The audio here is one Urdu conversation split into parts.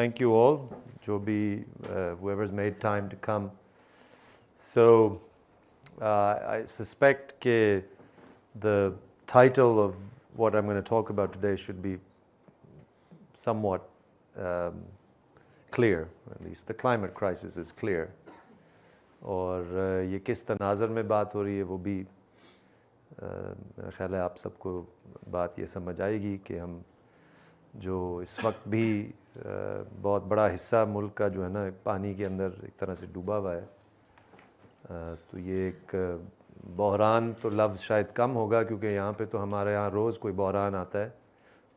thank you all, jo bhi whoever's made time to come. So I suspect that the title of what I'm going to talk about today should be somewhat clear. At least the climate crisis is clear. اور یہ کس تناظر میں بات ہو رہی ہے وہ بھی میرا خیال ہے آپ سب کو بات یہ سمجھ آئے گی کہ ہم جو اس وقت بھی بہت بڑا حصہ ملک کا جو ہے نا پانی کے اندر ایک طرح سے ڈوبا ہوا ہے، تو یہ ایک بحران تو لفظ شاید کم ہوگا کیونکہ یہاں پہ تو ہمارے یہاں روز کوئی بحران آتا ہے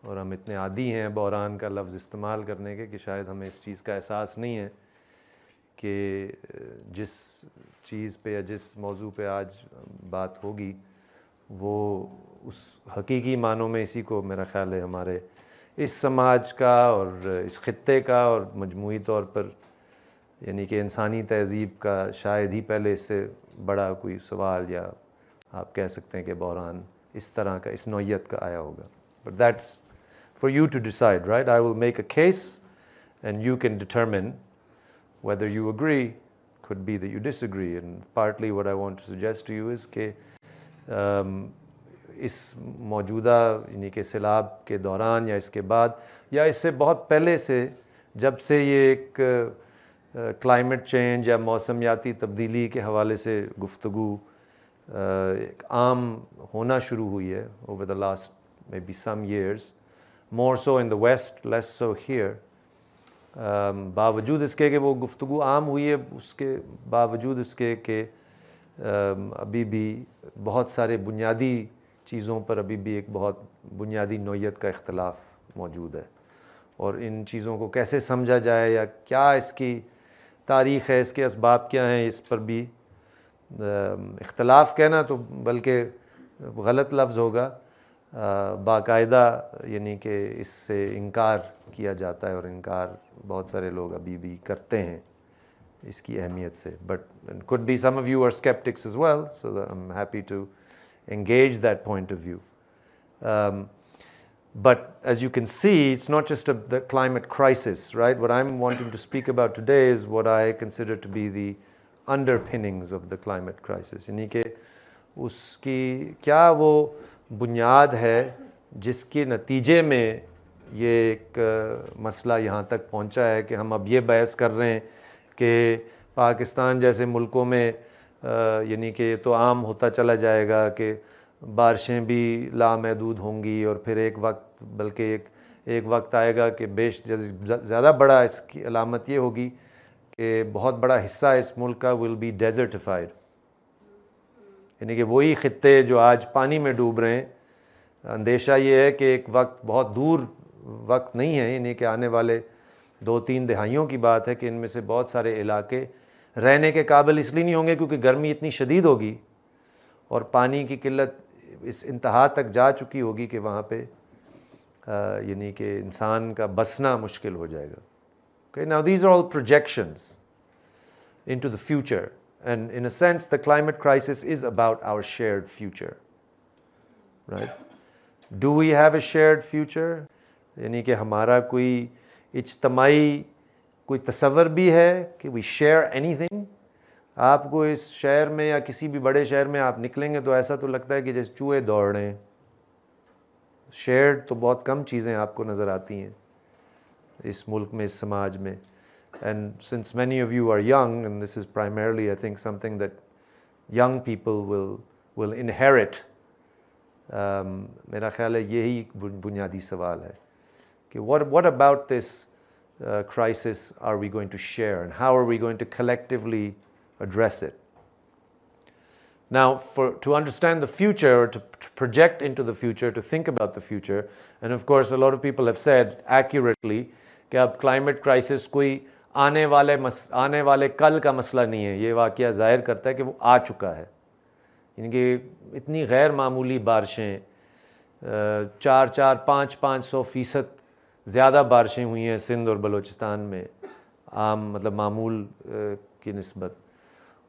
اور ہم اتنے عادی ہیں بحران کا لفظ استعمال کرنے کے کہ شاید ہمیں اس چیز کا احساس نہیں ہے کہ جس چیز پہ یا جس موضوع پہ آج بات ہوگی وہ اس حقیقی معنوں میں اسی کو میرا خیال ہے ہمارے اس سماج کا اور اس خطے کا اور مجموعی طور پر یعنی کہ انسانی تہذیب کا شاید ہی پہلے اس سے بڑا کوئی سوال یا آپ کہہ سکتے ہیں کہ بحران اس طرح کا اس نوعیت کا آیا ہوگا. But that's for you to decide right. I will make a case and you can determine whether you agree, could be that you disagree, and partly what I want to suggest to you is کہ اس موجودہ یعنی کہ سیلاب کے دوران یا اس کے بعد یا اس سے بہت پہلے سے جب سے یہ ایک کلائمیٹ چینج یا موسمیاتی تبدیلی کے حوالے سے گفتگو ایک عام ہونا شروع ہوئی ہے over the last maybe some years, more so in the West, less so here. باوجود اس کے کہ وہ گفتگو عام ہوئی ہے اس کے باوجود اس کے کہ ابھی بھی بہت سارے بنیادی چیزوں پر ابھی بھی ایک بہت بنیادی نوعیت کا اختلاف موجود ہے، اور ان چیزوں کو کیسے سمجھا جائے یا کیا اس کی تاریخ ہے، اس کے اسباب کیا ہیں، اس پر بھی اختلاف کہنا تو بلکہ غلط لفظ ہوگا. باقاعدہ یعنی کہ اس سے انکار کیا جاتا ہے اور انکار بہت سارے لوگ ابھی بھی کرتے ہیں اس کی اہمیت سے. But could be some of you are skeptics as well, so I'm happy to engage that point of view. But as you can see, it's not just the climate crisis, right? What I'm wanting to speak about today is what I consider to be the underpinnings of the climate crisis. یعنی کہ اس کی کیا وہ بنیاد ہے جس کے نتیجے میں یہ ایک مسئلہ یہاں تک پہنچا ہے کہ ہم اب یہ بحث کر رہے ہیں کہ پاکستان جیسے ملکوں میں یعنی کہ تو عام ہوتا چلا جائے گا کہ بارشیں بھی لامحدود ہوں گی، اور پھر ایک وقت بلکہ ایک وقت آئے گا کہ زیادہ بڑا اس کی علامت یہ ہوگی کہ بہت بڑا حصہ اس ملک کا will be desertified. یعنی کہ وہی خطے جو آج پانی میں ڈوب رہے ہیں، اندیشہ یہ ہے کہ ایک وقت بہت دور وقت نہیں ہے، یعنی کہ آنے والے 2-3 دہائیوں کی بات ہے کہ ان میں سے بہت سارے علاقے رہنے کے قابل اس لیے نہیں ہوں گے کیونکہ گرمی اتنی شدید ہوگی اور پانی کی قلت اس انتہا تک جا چکی ہوگی کہ وہاں پہ یعنی کہ انسان کا بسنا مشکل ہو جائے گا. Okay, now these are all projections into the future. And in a sense, the climate crisis is about our shared future, right? Do we have a shared future? یعنی کہ ہمارا کوئی اجتماعی کوئی تصور بھی ہے کہ we share anything. آپ کو اس شہر میں یا کسی بھی بڑے شہر میں آپ نکلیں گے تو ایسا تو لگتا ہے کہ جیسے چوہے دوڑ رہے ہیں. شیئرڈ تو بہت کم چیزیں آپ کو نظر آتی ہیں اس ملک میں، اس سماج میں. And since many of you are young, and this is primarily, I think, something that young people will inherit, میرا خیال ہے یہی بنیادی سوال ہے کہ what about this crisis are we going to share, and how are we going to collectively address it? Now, to understand the future, or to project into the future, to think about the future, and of course a lot of people have said accurately کہ اب climate crisis کوئی آنے والے کل کا مسئلہ نہیں ہے. یہ واقعہ ظاہر کرتا ہے کہ وہ آ چکا ہے. یعنی کہ اتنی غیر معمولی بارشیں 400-500% زیادہ بارشیں ہوئی ہیں سندھ اور بلوچستان میں عام مطلب معمول کی نسبت،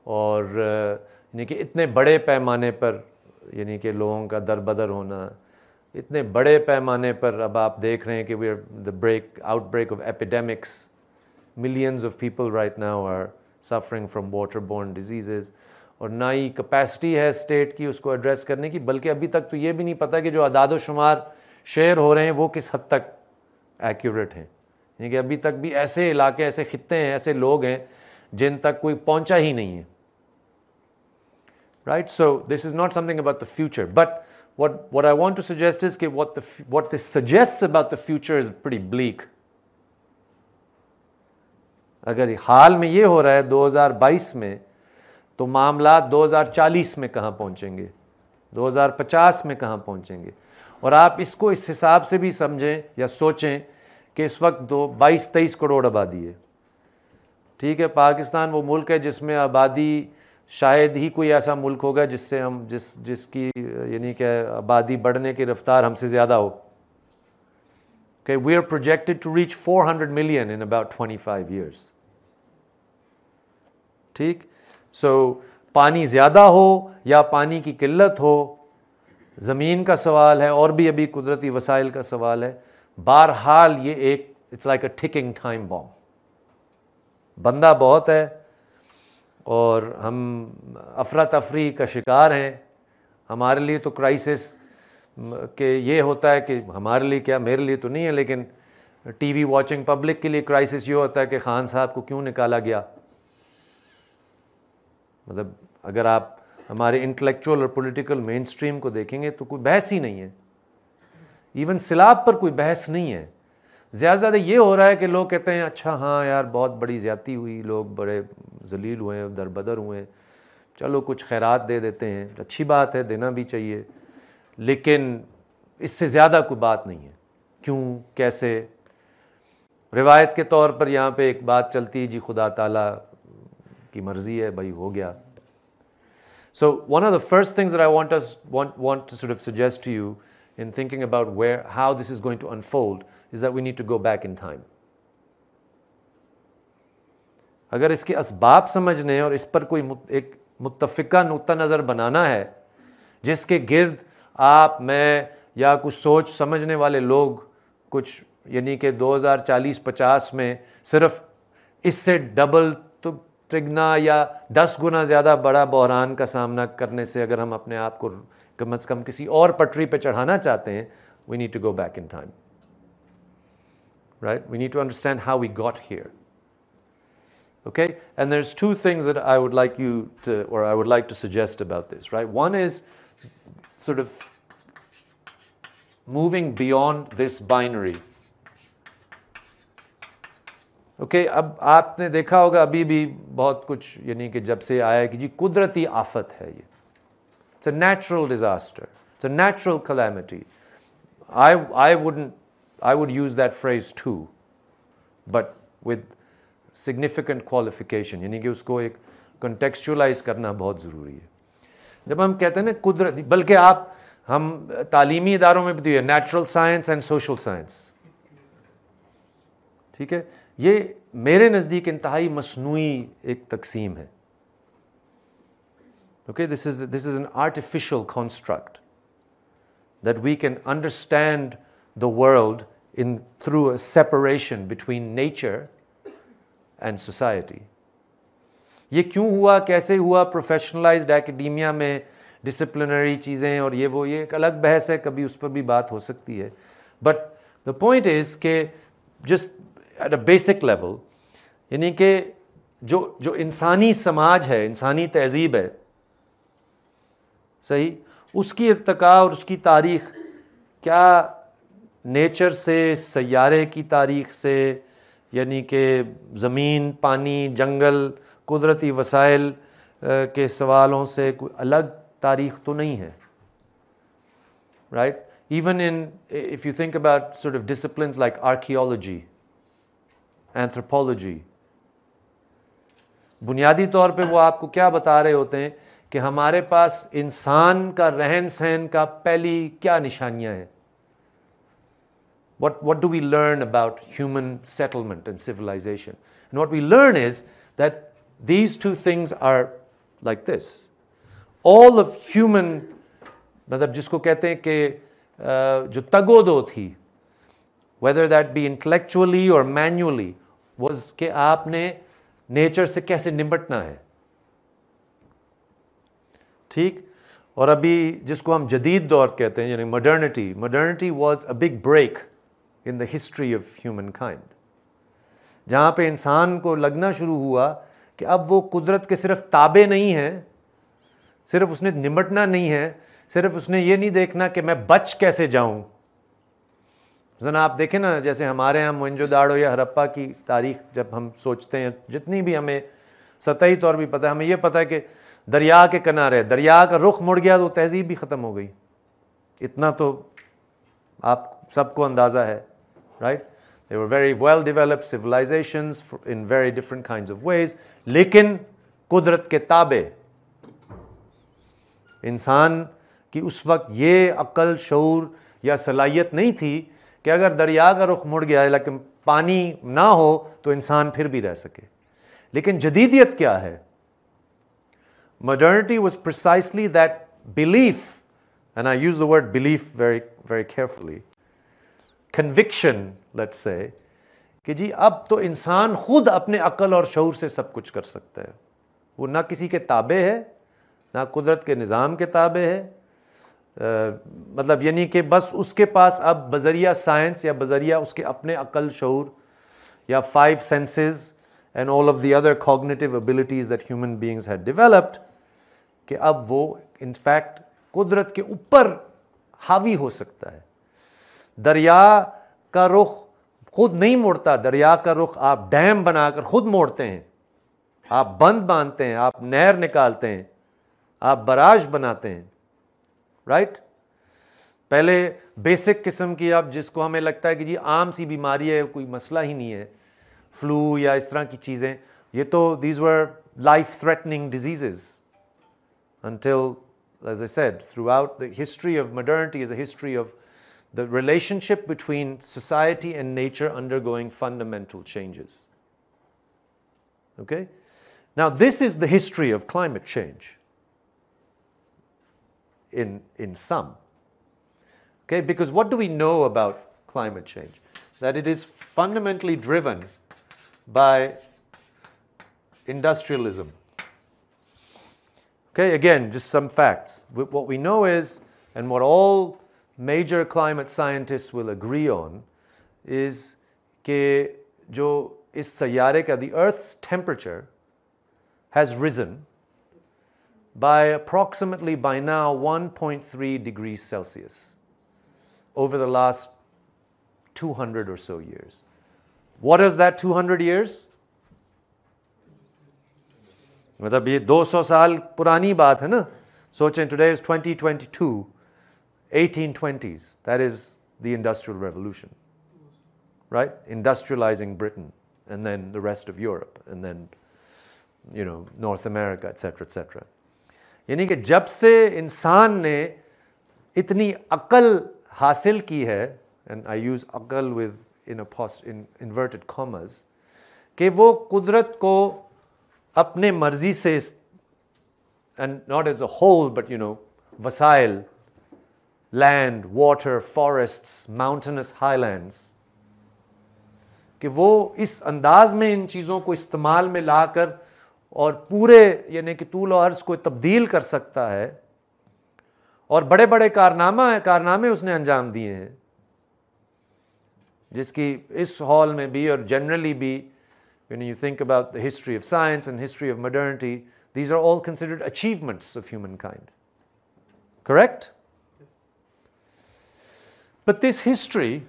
اور یعنی کہ اتنے بڑے پیمانے پر یعنی کہ لوگوں کا دربدر ہونا، اتنے بڑے پیمانے پر اب آپ دیکھ رہے ہیں کہ the outbreak of epidemics millions of people right now are suffering from waterborne diseases, اور نہ ہی کیپیسٹی ہے اسٹیٹ کی اس کو ایڈریس کرنے کی, بلکہ ابھی تک تو یہ بھی نہیں پتہ کہ جو اعداد و شمار شیئر ہو رہے ہیں وہ کس حد تک ایکوریٹ ہیں. یعنی کہ ابھی تک بھی ایسے علاقے, ایسے خطے ہیں, ایسے لوگ ہیں جن تک کوئی پہنچا ہی نہیں ہے. Right? So this is not something about the future, but what I want to suggest is that what this suggests about the future is pretty bleak. اگر حال میں یہ ہو رہا ہے 2022 میں, تو معاملات 2040 میں کہاں پہنچیں گے, 2050 میں کہاں پہنچیں گے. اور آپ اس کو اس حساب سے بھی سمجھیں یا سوچیں کہ اس وقت 22-23 کروڑ آبادی ہے. ٹھیک ہے, پاکستان وہ ملک ہے جس میں آبادی شاید ہی کوئی ایسا ملک ہوگا جس سے ہم جس کی یعنی کہ آبادی بڑھنے کی رفتار ہم سے زیادہ ہو. کہ we are projected to reach 400 million in about 25 years. ٹھیک, سو پانی زیادہ ہو یا پانی کی قلت ہو, زمین کا سوال ہے اور بھی ابھی قدرتی وسائل کا سوال ہے. بہرحال یہ ایک اٹس لائک اے ٹھکنگ ٹائم بام. بندہ بہت ہے اور ہم افراتفری کا شکار ہیں. ہمارے لیے تو کرائسس کہ یہ ہوتا ہے کہ ہمارے لیے کیا, میرے لیے تو نہیں ہے, لیکن ٹی وی واچنگ پبلک کے لیے کرائسس یہ ہوتا ہے کہ خان صاحب کو کیوں نکالا گیا. مطلب اگر آپ ہمارے انٹلیکچوئل اور پولیٹیکل مین سٹریم کو دیکھیں گے تو کوئی بحث ہی نہیں ہے. ایون سیلاب پر کوئی بحث نہیں ہے. زیادہ سے زیادہ یہ ہو رہا ہے کہ لوگ کہتے ہیں اچھا ہاں یار بہت بڑی زیادتی ہوئی, لوگ بڑے ذلیل ہوئے, دربدر ہوئے, چلو کچھ خیرات دے دیتے ہیں, اچھی بات ہے, دینا بھی چاہیے, لیکن اس سے زیادہ کوئی بات نہیں ہے. کیوں, کیسے. روایت کے طور پر یہاں پہ ایک بات چلتی ہے, جی خدا تعالیٰ کی مرضی ہے, بھائی ہو گیا. So one of the first things that I want to sort of suggest to you in thinking about how this is going to unfold is that we need to go back in time. اگر اس کے اسباب سمجھنے اور اس پر کوئی ایک متفقہ نقطہ نظر بنانا ہے جس کے گرد آپ, میں یا کچھ سوچ سمجھنے والے لوگ کچھ یعنی کہ 2040-50 میں صرف اس سے ڈبل تو تگنا یا 10 گنا زیادہ بڑا بحران کا سامنا کرنے سے اگر ہم اپنے آپ کو کم از کم کسی اور پٹری پہ چڑھانا چاہتے ہیں, we need to go back in time. Right? We need to understand how we got here. Okay? And there's two things that I would like you to, or I would like to suggest about this, right? One is sort of moving beyond this binary. Okay, اب آپ نے دیکھا ہوگا ابھی بھی بہت کچھ یعنی کہ جب سے آیا کہ جی قدرتی آفت ہے یہ. It's a natural disaster. It's a natural calamity. I would use that phrase too, but with significant qualification. یعنی کہ اس کو ایک contextualize کرنا بہت ضروری ہے. جب ہم کہتے ہیں نا قدرتی, بلکہ ہم تعلیمی اداروں میں بھی دیے natural science and social science. ٹھیک ہے, یہ میرے نزدیک انتہائی مصنوعی ایک تقسیم ہے. Okay, this is an artificial construct that we can understand the world through a separation between nature and society. یہ کیوں ہوا, کیسے ہوا, پروفیشنلائزڈ ایکیڈیمیا میں ڈسپلنری چیزیں اور یہ ایک الگ بحث ہے, کبھی اس پر بھی بات ہو سکتی ہے. بٹ دا پوائنٹ از کہ just at a basic level, یعنی کہ جو انسانی سماج ہے, انسانی تہذیب ہے, صحیح, اس کی ارتقاء اور اس کی تاریخ کیا نیچر سے, سیارے کی تاریخ سے, یعنی کہ زمین, پانی, جنگل, قدرتی وسائل کے سوالوں سے کوئی الگ تاریخ تو نہیں ہے. Right, even if you think about sort of disciplines like archaeology, anthropology, بنیادی طور پہ وہ آپ کو کیا بتا رہے ہوتے ہیں کہ ہمارے پاس انسان کا رہن سہن کا پہلی کیا نشانیاں ہیں. What do we learn about human settlement and civilization? And what we learn is that these two things are like this. All of human, مطلب جس کو کہتے ہیں کہ جو تگ و دو تھی, whether that be intellectually or manually, was کہ آپ نے نیچر سے کیسے نمٹنا ہے. ٹھیک. اور ابھی جس کو ہم جدید دور کہتے ہیں یعنی modernity was a big break in the history of humankind, جہاں پہ انسان کو لگنا شروع ہوا کہ اب وہ قدرت کے صرف تابع نہیں ہے, صرف اس نے نمٹنا نہیں ہے, صرف اس نے یہ نہیں دیکھنا کہ میں بچ کیسے جاؤں. ذرا آپ دیکھیں نا, جیسے ہمارے یہاں موئنجو داڑو یا ہرپا کی تاریخ جب ہم سوچتے ہیں, جتنی بھی ہمیں سطحی طور بھی پتہ ہے, ہمیں یہ پتہ ہے کہ دریا کے کنارے, دریا کا رخ مڑ گیا تو تہذیب بھی ختم ہو گئی. اتنا تو آپ سب کو اندازہ ہے, right. They were very well developed civilizations in very different kinds of ways, لیکن قدرت کے تابع. انسان کی اس وقت یہ عقل, شعور یا صلاحیت نہیں تھی کہ اگر دریا کا رخ مڑ گیا لیکن پانی نہ ہو تو انسان پھر بھی رہ سکے. لیکن جدیدیت کیا ہے؟ Modernity was precisely that belief, and I use the word belief very, very carefully, conviction, let's say, کہ جی اب تو انسان خود اپنے عقل اور شعور سے سب کچھ کر سکتا ہے. وہ نہ کسی کے تابع ہے, نہ قدرت کے نظام کے تابع ہے. مطلب یعنی کہ بس اس کے پاس اب بذریعہ سائنس یا بذریعہ اس کے اپنے عقل, شعور یا 5 senses and all of the other cognitive abilities that human beings had developed, کہ اب وہ ان فیکٹ قدرت کے اوپر حاوی ہو سکتا ہے. دریا کا رخ خود نہیں موڑتا, دریا کا رخ آپ ڈیم بنا کر خود موڑتے ہیں, آپ بند باندھتے ہیں, آپ نہر نکالتے ہیں, آپ براج بناتے ہیں, رائٹ. پہلے بیسک قسم کی, اب جس کو ہمیں لگتا ہے کہ جی عام سی بیماری ہے, کوئی مسئلہ ہی نہیں ہے, فلو یا اس طرح کی چیزیں, یہ تو these were life threatening diseases. Until, as I said, throughout the history of modernity is a history of the relationship between society and nature undergoing fundamental changes. Okay? Now this is the history of climate change in sum. Okay? Because what do we know about climate change? That it is fundamentally driven by industrialism. Okay, again, just some facts. What we know is, and what all major climate scientists will agree on, is کہ جو اس سیارے کا, the Earth's temperature has risen by approximately by now 1.3 degrees Celsius over the last 200 or so years. What is that 200 years? مطلب یہ 200 سال پرانی بات ہے نا. سوچیں, today is 2022, 1820s, that is the Industrial Revolution, right? Industrializing Britain and then the rest of Europe and then, you know, North America, etc., etc. یعنی کہ جب سے انسان نے اتنی عقل حاصل کی ہے, and I use عقل with in inverted commas, کہ وہ قدرت کو اپنے مرضی سے, and not as a whole but you know, وسائل, land, water, forests, mountainous highlands, کہ وہ اس انداز میں ان چیزوں کو استعمال میں لا کر اور پورے یعنی کہ طول و عرض کو تبدیل کر سکتا ہے, اور بڑے بڑے کارنامے اس نے انجام دیے ہیں, جس کی اس ہال میں بھی اور جنرلی بھی, when you think about the history of science and history of modernity, these are all considered achievements of humankind. Correct? But this history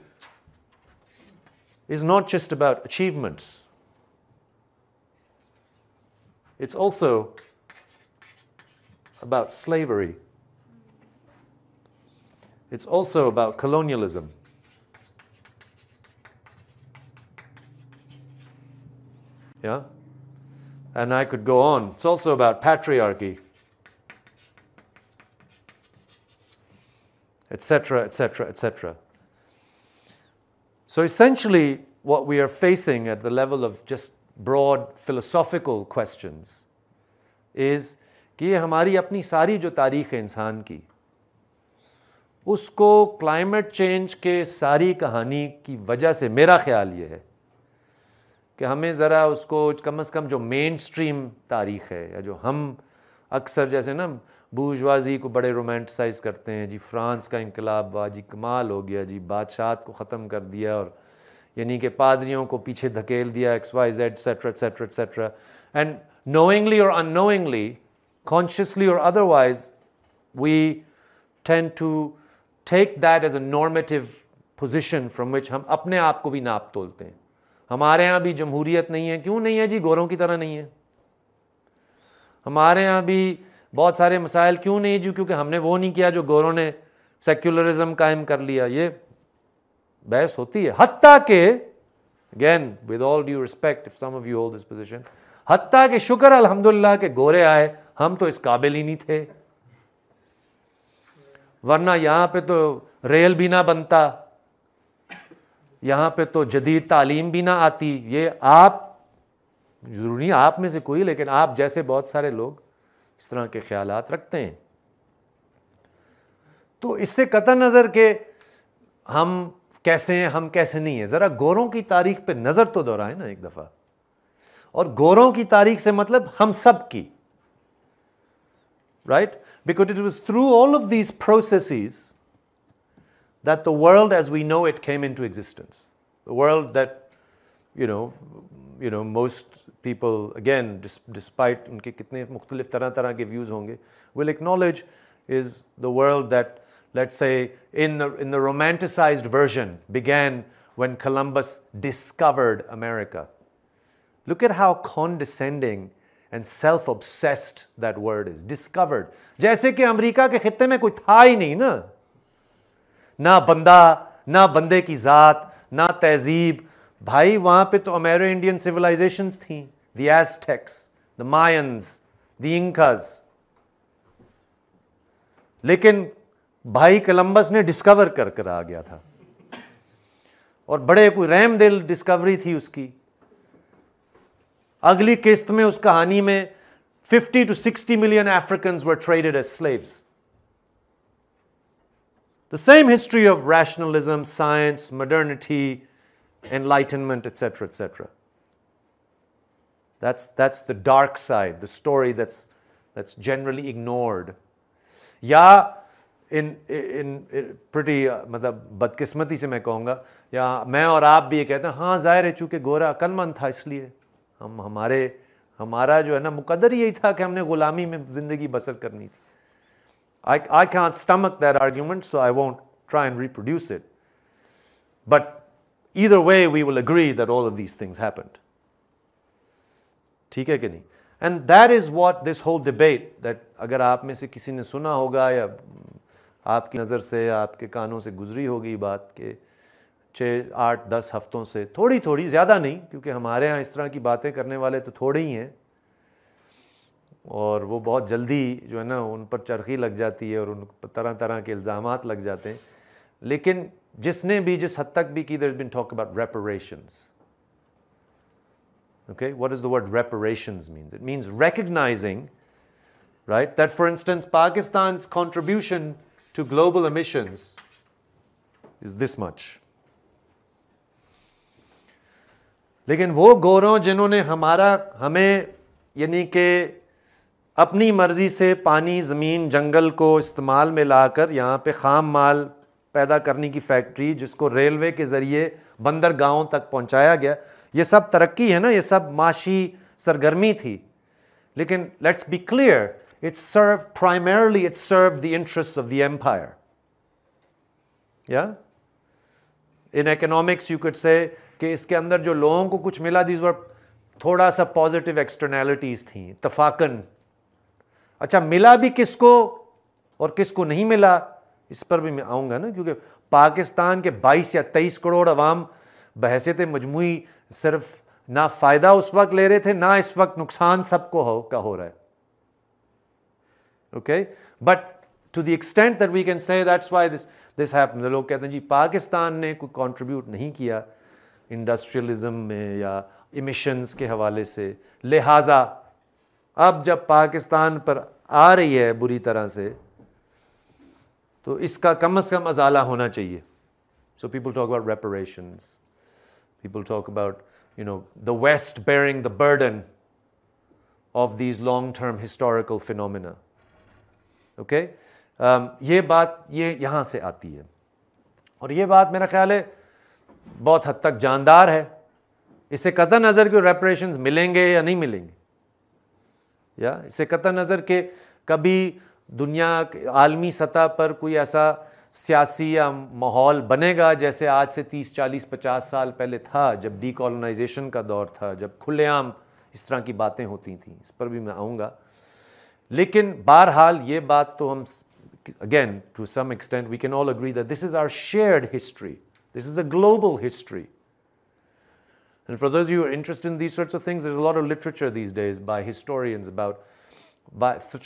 is not just about achievements. It's also about slavery. It's also about colonialism. Yeah? And I could go on. It's also about patriarchy, etc., etc., etc. So essentially, what we are facing at the level of just broad philosophical questions is کہ یہ ہماری اپنی ساری جو تاریخ ہے انسان کی, اس کو کلائمیٹ چینج کے ساری کہانی کی وجہ سے میرا خیال یہ ہے کہ ہمیں ذرا اس کو کم از کم جو مین سٹریم تاریخ ہے، یا جو ہم اکثر جیسے نا بورژوازی کو بڑے رومانٹسائز کرتے ہیں، جی فرانس کا انقلاب ہوا، جی کمال ہو گیا، جی بادشاہت کو ختم کر دیا، اور یعنی کہ پادریوں کو پیچھے دھکیل دیا، X Y Z etcetera etcetera etcetera, and knowingly اور ان نوئنگلی، کانشیسلی اور otherwise, we tend to take that as a normative position from which ہم اپنے آپ کو بھی ناپ تولتے ہیں. ہمارے ہاں بھی جمہوریت نہیں ہے. کیوں نہیں ہے جی؟ گوروں کی طرح نہیں ہے. ہمارے ہاں بھی بہت سارے مسائل کیوں نہیں جی؟ کیونکہ ہم نے وہ نہیں کیا جو گوروں نے سیکولرزم قائم کر لیا. یہ بحث ہوتی ہے. حتیٰ کہ again with all due respect if some of you hold this position, حتیٰ کہ شکر الحمدللہ کہ گورے آئے، ہم تو اس قابل ہی نہیں تھے، ورنہ یہاں پہ تو ریل بھی نہ بنتا، یہاں پہ تو جدید تعلیم بھی نہ آتی. یہ آپ ضروری آپ میں سے کوئی، لیکن آپ جیسے بہت سارے لوگ اس طرح کے خیالات رکھتے ہیں. تو اس سے قطع نظر کہ ہم کیسے ہیں ہم کیسے نہیں ہیں، ذرا گوروں کی تاریخ پہ نظر تو دورائیں نا ایک دفعہ. اور گوروں کی تاریخ سے مطلب ہم سب کی، right? Because it was through all of these processes that the world as we know it came into existence. The world that, most people, again, despite ان کے کتنے مختلف طرح کے views ہوں گے, will acknowledge is the world that, let's say, in the romanticized version began when Columbus discovered America. Look at how condescending and self-obsessed that word is. Discovered. جیسے کہ امریکہ کے خطے میں کوئی تھا ہی نہیں نا، نہ بندہ، نہ بندے کی ذات، نہ تہذیب. بھائی وہاں پہ تو امیرو انڈین سیولائزیشنز تھیں، دی ایزٹیکس، دی ماینز، دی انکاز. لیکن بھائی کولمبس نے ڈسکور کر آ گیا تھا، اور بڑے کوئی رحم دل ڈسکوری تھی اس کی. اگلی قسط میں اس کہانی میں 50 to 60 million Africans were traded as slaves. The same history of rationalism, science, modernity, enlightenment, etc., etc. That's the dark side, the story that's generally ignored. یا in pretty مطلب بدقسمتی سے میں کہوں گا، یا میں اور آپ بھی یہ کہتے ہیں ہاں ظاہر ہے چونکہ گورا عقل مند تھا اس لیے ہمارا جو ہے نا مقدر یہی تھا کہ ہم نے غلامی میں زندگی بسر کرنی تھی. I can't stomach that argument, so I won't try and reproduce it. But either way, we will agree that all of these things happened. ٹھیک ہے کہ نہیں؟ And that is what this whole debate, that اگر آپ میں سے کسی نے سنا ہوگا یا آپ کی نظر سے آپ کے کانوں سے گزری ہوگی بات کہ 6, 8, 10 ہفتوں سے تھوڑی زیادہ نہیں، کیونکہ ہمارے ہاں اس طرح کی باتیں کرنے والے تو تھوڑے ہی ہیں، اور وہ بہت جلدی جو ہے نا ان پر چرخی لگ جاتی ہے اور ان پر طرح کے الزامات لگ جاتے ہیں. لیکن جس نے بھی جس حد تک بھی کی، there has been talk about reparations. Okay, what does the word reparations mean? It means recognizing, right, that for instance Pakistan's contribution to global emissions is this much. لیکن وہ گوروں جنہوں نے ہمیں یعنی کہ اپنی مرضی سے پانی، زمین، جنگل کو استعمال میں لا کر یہاں پہ خام مال پیدا کرنے کی فیکٹری، جس کو ریلوے کے ذریعے بندرگاہوں تک پہنچایا گیا، یہ سب ترقی ہے نا، یہ سب معاشی سرگرمی تھی. لیکن let's be clear, primarily it served the interests of the empire. Yeah? In economics you could say کہ اس کے اندر جو لوگوں کو کچھ ملا، these were تھوڑا سا پازیٹیو ایکسٹرنالٹیز تھیں اتفاقاً. اچھا ملا بھی کس کو اور کس کو نہیں ملا، اس پر بھی میں آؤں گا نا، کیونکہ پاکستان کے 22 یا 23 کروڑ عوام بحیثیت مجموعی صرف نہ فائدہ اس وقت لے رہے تھے، نہ اس وقت نقصان سب کو ہو رہا ہے. Okay, but to the extent that we can say that's why this happen. لوگ کہتے ہیں جی پاکستان نے کوئی کنٹریبیوٹ نہیں کیا انڈسٹریلزم میں یا ایمیشنز کے حوالے سے، لہٰذا اب جب پاکستان پر آ رہی ہے بری طرح سے تو اس کا کم از کم ازالہ ہونا چاہیے. So people talk about reparations, people talk about the West bearing the burden of these long-term historical phenomena. Okay? یہ بات یہ یہاں سے آتی ہے اور یہ بات میرا خیال ہے بہت حد تک جاندار ہے. اس سے قطع نظر کہ ریپریشنز ملیں گے یا نہیں ملیں گے, یا اس سے قطع نظر کہ کبھی دنیا عالمی سطح پر کوئی ایسا سیاسی یا ماحول بنے گا جیسے آج سے 30 40 50 سال پہلے تھا, جب ڈی کالونائزیشن کا دور تھا, جب کھلے عام اس طرح کی باتیں ہوتی تھیں. اس پر بھی میں آؤں گا. لیکن بہرحال یہ بات تو ہم again to some extent we can all agree that this is our shared history. This is a global history. And for those of you who are interested in these sorts of things, there's a lot of literature these days by historians about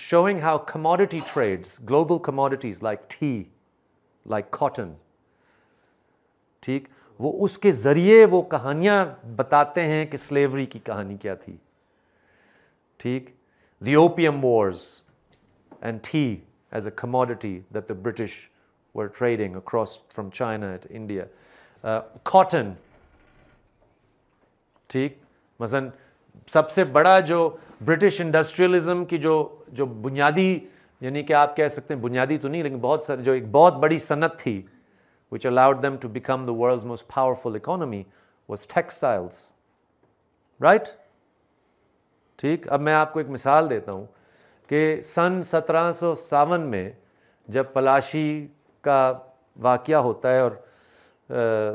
showing how commodity trades, global commodities like tea, like cotton, ٹھیک, وہ اس کے ذریعے وہ کہانیاں بتاتے ہیں کہ سلیوری کی کہانی کیا تھی. ٹھیک, the opium wars and tea as a commodity that the British were trading across from China to India. Cotton, ٹھیک, مثلاً سب سے بڑا جو برٹش انڈسٹریلزم کی جو بنیادی, یعنی کہ آپ کہہ سکتے ہیں بنیادی تو نہیں لیکن بہت سارے جو ایک بہت بڑی صنعت تھی which allowed them to become the world's most powerful economy was textiles. Right? ٹھیک, اب میں آپ کو ایک مثال دیتا ہوں کہ سن 1757 میں جب پلاشی کا واقعہ ہوتا ہے اور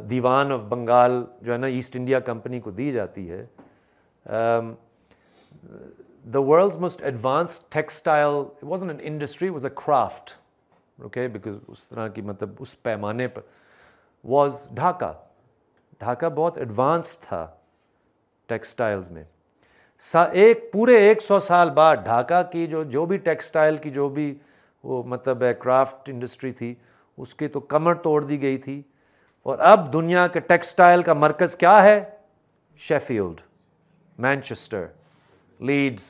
دیوان آف بنگال جو ہے نا ایسٹ انڈیا کمپنی کو دی جاتی ہے, the world's most advanced textile, it wasn't an industry, it was a craft, okay, because اس طرح کی مطلب اس پیمانے پر was ڈھاکہ. ڈھاکہ بہت ایڈوانس تھا ٹیکسٹائلز میں. ایک پورے 100 سال بعد ڈھاکہ کی جو بھی ٹیکسٹائل کی جو بھی وہ مطلب ہے کرافٹ انڈسٹری تھی اس کی تو کمر توڑ دی گئی تھی, اور اب دنیا کے ٹیکسٹائل کا مرکز کیا ہے؟ Sheffield, Manchester, Leeds,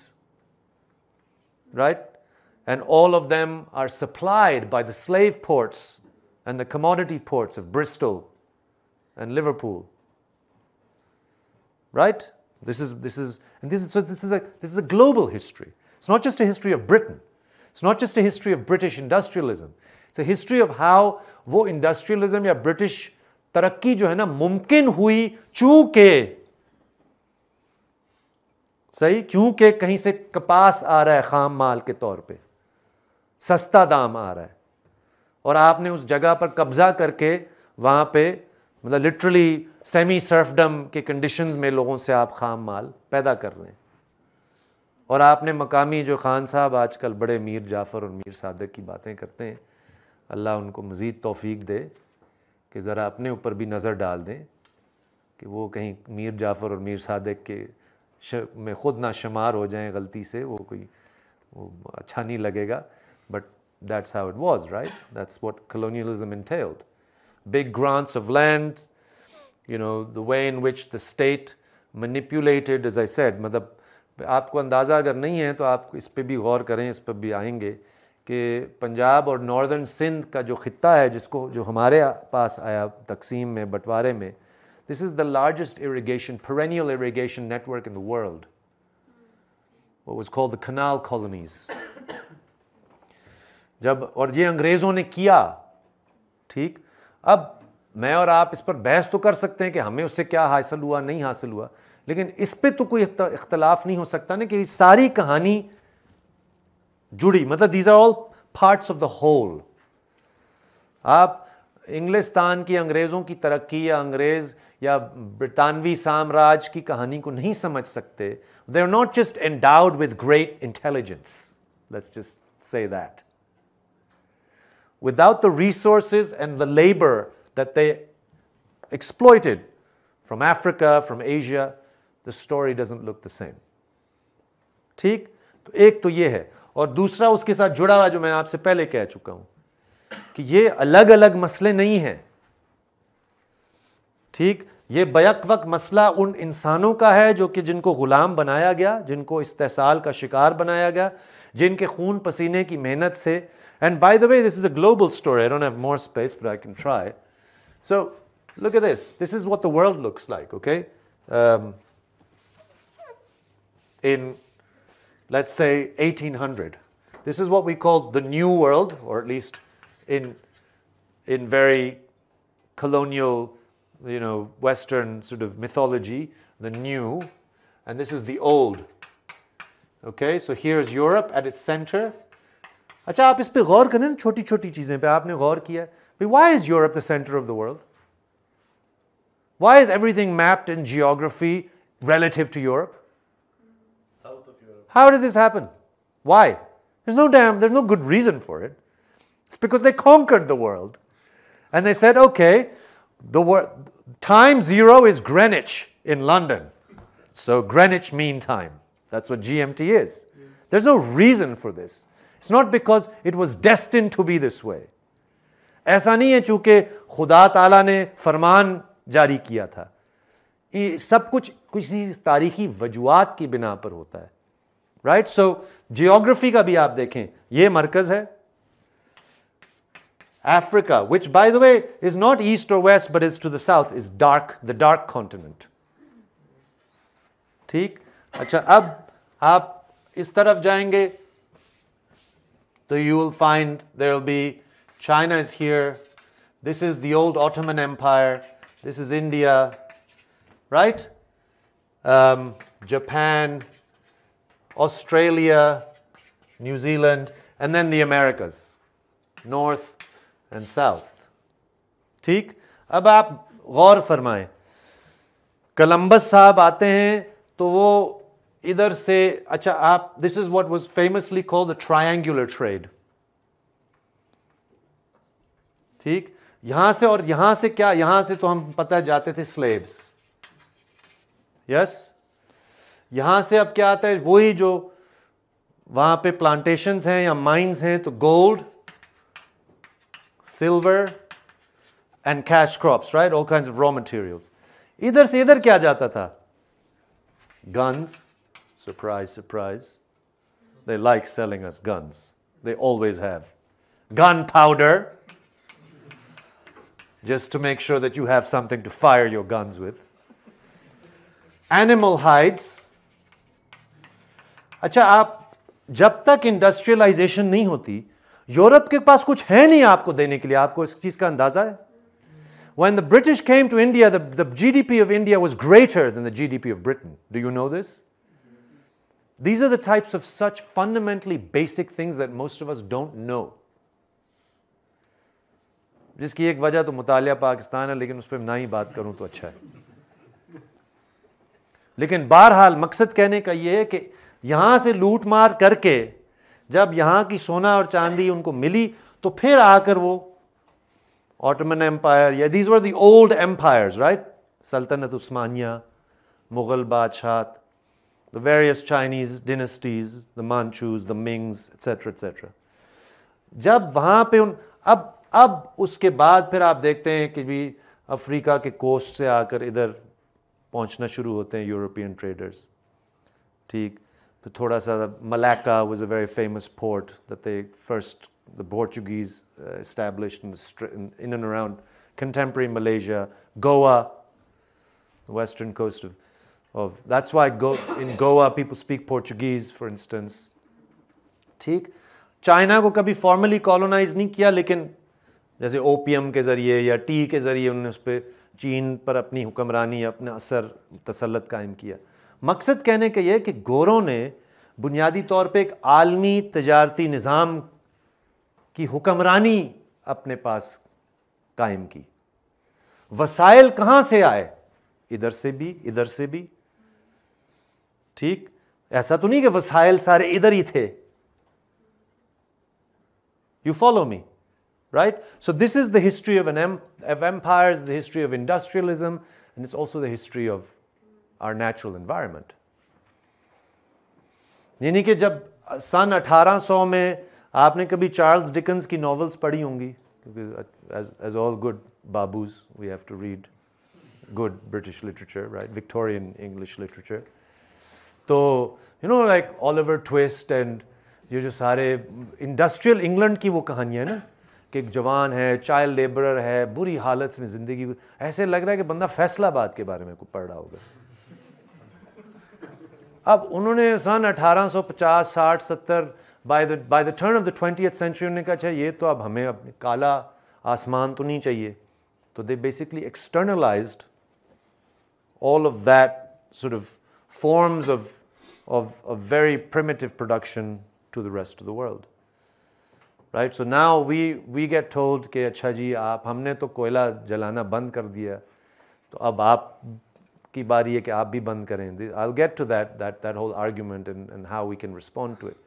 right? And all of them are supplied by the slave ports and the commodity ports of Bristol and Liverpool. Right? This is a global history. It's not just a history of Britain. It's not just a history of British industrialism. It's a history of how وہ industrialism یا British ترقی جو ہے نا ممکن ہوئی چونکہ صحیح, کیونکہ کہیں سے کپاس آ رہا ہے خام مال کے طور پہ, سستا دام آ رہا ہے, اور آپ نے اس جگہ پر قبضہ کر کے وہاں پہ مطلب لٹرلی سیمی سرفڈم کے کنڈیشنز میں لوگوں سے آپ خام مال پیدا کر رہے ہیں. اور آپ نے مقامی جو خان صاحب آج کل بڑے میر جعفر اور میر صادق کی باتیں کرتے ہیں, اللہ ان کو مزید توفیق دے کہ ذرا اپنے اوپر بھی نظر ڈال دیں کہ وہ کہیں میر جعفر اور میر صادق کے میں خود نہ شمار ہو جائیں غلطی سے, وہ کوئی وہ اچھا نہیں لگے گا. But that's how it was, right? That's what colonialism entailed. Big grants of land, the way in which the state manipulated, as I said, مطلب آپ کو اندازہ اگر نہیں ہے تو آپ اس پہ بھی غور کریں, اس پہ بھی آئیں گے کہ پنجاب اور ناردرن سندھ کا جو خطہ ہے جو ہمارے پاس آیا تقسیم میں, بٹوارے میں, this is the largest perennial irrigation network in the world. What was called the canal colonies. اور یہ انگریزوں نے کیا, ٹھیک. اب میں اور آپ اس پر بحث تو کر سکتے ہیں کہ ہمیں اس سے کیا حاصل ہوا نہیں حاصل ہوا, لیکن اس پہ تو کوئی اختلاف نہیں ہو سکتا نا کہ ساری کہانی جڑی, مطلب these are all parts of the whole. آپ انگلستان کی انگریزوں کی ترقی یا انگریز یا برطانوی سامراج کی کہانی کو نہیں سمجھ سکتے. They are not just endowed with great intelligence. Let's just say that. Without the resources and the labor that they exploited from Africa, from Asia, the story doesn't look the same. ٹھیک, تو ایک تو یہ ہے, اور دوسرا اس کے ساتھ جڑا ہوا جو میں آپ سے پہلے کہہ چکا ہوں کہ یہ الگ الگ مسئلے نہیں ہیں. ٹھیک, یہ بیک وقت مسئلہ ان انسانوں کا ہے جو کہ جن کو غلام بنایا گیا, جن کو استحصال کا شکار بنایا گیا, جن کے خون پسینے کی محنت سے. And by the way, this is a global story. I don't have more space, but I can try. So look at this. This is what the world looks like, okay? in, let's say, 1800. This is what we call the New World, or at least in very colonial, Western sort of mythology, the new, and this is the old. Okay, so here's Europe at its center. اچھا آپ اس پہ غور کریں نا, چھوٹی چھوٹی چیزیں پہ آپ نے غور کیا ہے. Why is Europe the center of the world? Why is everything mapped in geography relative to Europe? South of Europe. How did this happen? Why? There's no good reason for it. It's because they conquered the world. And they said, okay, time zero is Greenwich in London. So Greenwich Mean Time. That's what GMT is. There's no reason for this. It's not because it was destined to be this way. ایسا نہیں ہے چونکہ خدا تعالیٰ نے فرمان جاری کیا تھا. یہ سب کچھ کسی تاریخی وجوہات کی بنا پر ہوتا ہے. رائٹ, سو جیوگرافی کا بھی آپ دیکھیں, یہ مرکز ہے Africa, which by the way is not east or west but is to the south, is the dark continent. ٹھیک, اچھا اب آپ اس طرف جائیں گے تو you will find there will be China is here, this is the old Ottoman Empire, this is India, right? Japan, Australia, New Zealand, and then the Americas, north and south. ٹھیک, اب آپ غور فرمائیں, کولمبس صاحب آتے ہیں تو وہ ادھر سے, اچھا آپ, this is what was famously called the triangular trade. ٹھیک, یہاں سے اور یہاں سے کیا, یہاں سے تو ہم پتہ جاتے تھے slaves. یس, یہاں سے اب کیا آتا ہے, وہی جو وہاں پہ پلانٹیشنز ہیں یا مائنز ہیں, تو gold, silver and cash crops, right, all kinds of raw materials. ادھر سے ادھر کیا جاتا تھا, guns. Surprise, surprise. They like selling us guns. They always have. Gunpowder. Just to make sure that you have something to fire your guns with. Animal hides. اچھا آپ جب تک انڈسٹریلائزیشن نہیں ہوتی, یورپ کے پاس کچھ ہے نہیں آپ کو دینے کے لیے. آپ کو اس چیز کا اندازہ ہے؟ When the British came to India, the GDP of India was greater than the GDP of Britain. Do you know this? These are the types of such fundamentally basic things that most of us don't know. جس کی ایک وجہ تو مطالعہ پاکستان ہے, لیکن اس پہ نہ ہی بات کروں تو اچھا ہے. لیکن بہرحال مقصد کہنے کا یہ ہے کہ یہاں سے لوٹ مار کر کے جب یہاں کی سونا اور چاندی ان کو ملی, تو پھر آ کر وہ Ottoman Empire, yeah, these were the old empires, right? Sultanate Osmania, Mughal Badshahs, the various Chinese dynasties, the Manchus, the Mings, etc., etc. جب وہاں پہ اب اس کے بعد پھر آپ دیکھتے ہیں کہ بھی افریقہ کے کوسٹ سے آ کر ادھر پہنچنا شروع ہوتے ہیں یورپین ٹریڈرز. ٹھیک, پھر تھوڑا سا Malacca was a very famous port that the Portuguese established in and around contemporary Malaysia. Goa, the western coast of that's why in Goa people speak Portuguese, for instance. ٹھیک, چائنا کو کبھی فارملی کالونائز نہیں کیا, لیکن جیسے اوپیم کے ذریعے یا ٹی کے ذریعے انہوں نے اس پہ چین پر اپنی حکمرانی, اپنا اثر تسلط قائم کیا. مقصد کہنے کا یہ کہ گوروں نے بنیادی طور پہ ایک عالمی تجارتی نظام کی حکمرانی اپنے پاس قائم کی. وسائل کہاں سے آئے, ادھر سے بھی ادھر سے بھی. ٹھیک, ایسا تو نہیں کہ وسائل سارے ادھر ہی تھے. You follow me, right? So this is the history of empires, the history of industrialism, and it's also the history of our natural environment. یعنی کہ جب سن 1800 میں آپ نے کبھی چارلز ڈکنز کی ناولز پڑھی ہوں گی, کیونکہ as all good babus we have to read good British literature, right? Victorian English literature. تو like Oliver Twist and یہ جو سارے انڈسٹریل انگلینڈ کی وہ کہانیاں ہیں نا, کہ ایک جوان ہے, چائلڈ لیبرر ہے, بری حالت میں زندگی, ایسے لگ رہا ہے کہ بندہ فیصل آباد کے بارے میں کوئی پڑھ رہا ہوگا. اب انہوں نے سن 1850 60 70 by the turn of the 20th century انہوں نے کہا اچھا یہ تو اب ہمیں اپنے کالا آسمان تو نہیں چاہیے, تو they basically externalized all of that sort of forms of very primitive production to the rest of the world. Right? So now we get told کہ اچھا جی آپ ہم نے تو کوئلہ جلانا بند کر دیا, تو اب آپ کی باری ہے کہ آپ بھی بند کریں. I'll get to that whole argument and how we can respond to it.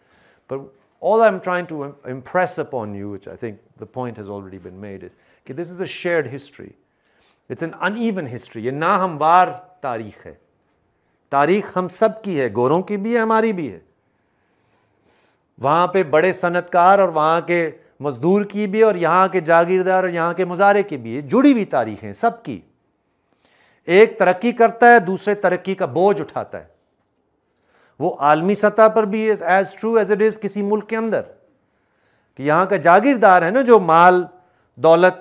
But all I'm trying to impress upon you, which I think the point has already been made, is کہ this is a shared history. It's an uneven history. یہ ناہموار تاریخ ہے. تاریخ ہم سب کی ہے, گوروں کی بھی ہے, ہماری بھی ہے. وہاں پہ بڑے صنعت کار اور وہاں کے مزدور کی بھی, اور یہاں کے جاگیردار اور یہاں کے مزارے کی بھی ہے. جڑی ہوئی تاریخ ہیں سب کی. ایک ترقی کرتا ہے, دوسرے ترقی کا بوجھ اٹھاتا ہے. وہ عالمی سطح پر بھی as true as it is کسی ملک کے اندر, کہ یہاں کا جاگیردار ہے نا جو مال دولت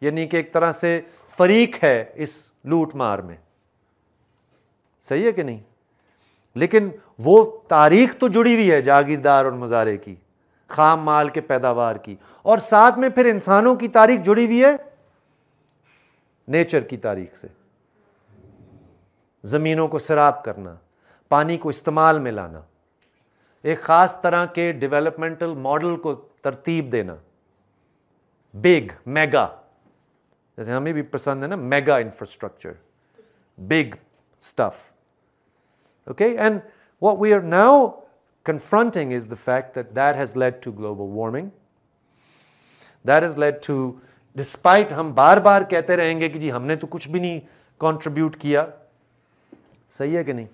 یعنی کہ ایک طرح سے فریق ہے اس لوٹ مار میں. صحیح ہے کہ نہیں؟ لیکن وہ تاریخ تو جڑی ہوئی ہے جاگیردار اور مزارے کی, خام مال کے پیداوار کی, اور ساتھ میں پھر انسانوں کی تاریخ جڑی ہوئی ہے نیچر کی تاریخ سے. زمینوں کو سیراب کرنا, پانی کو استعمال میں لانا, ایک خاص طرح کے ڈیولپمنٹل ماڈل کو ترتیب دینا, بگ میگا, جیسے ہمیں بھی پسند ہے نا mega infrastructure, big stuff. Okay, and what we are now confronting is the fact that has led to global warming. That has led to, despite ہم بار بار کہتے رہیں گے کہ جی ہم نے تو کچھ بھی نہیں contribute کیا, صحیح ہے کہ نہیں,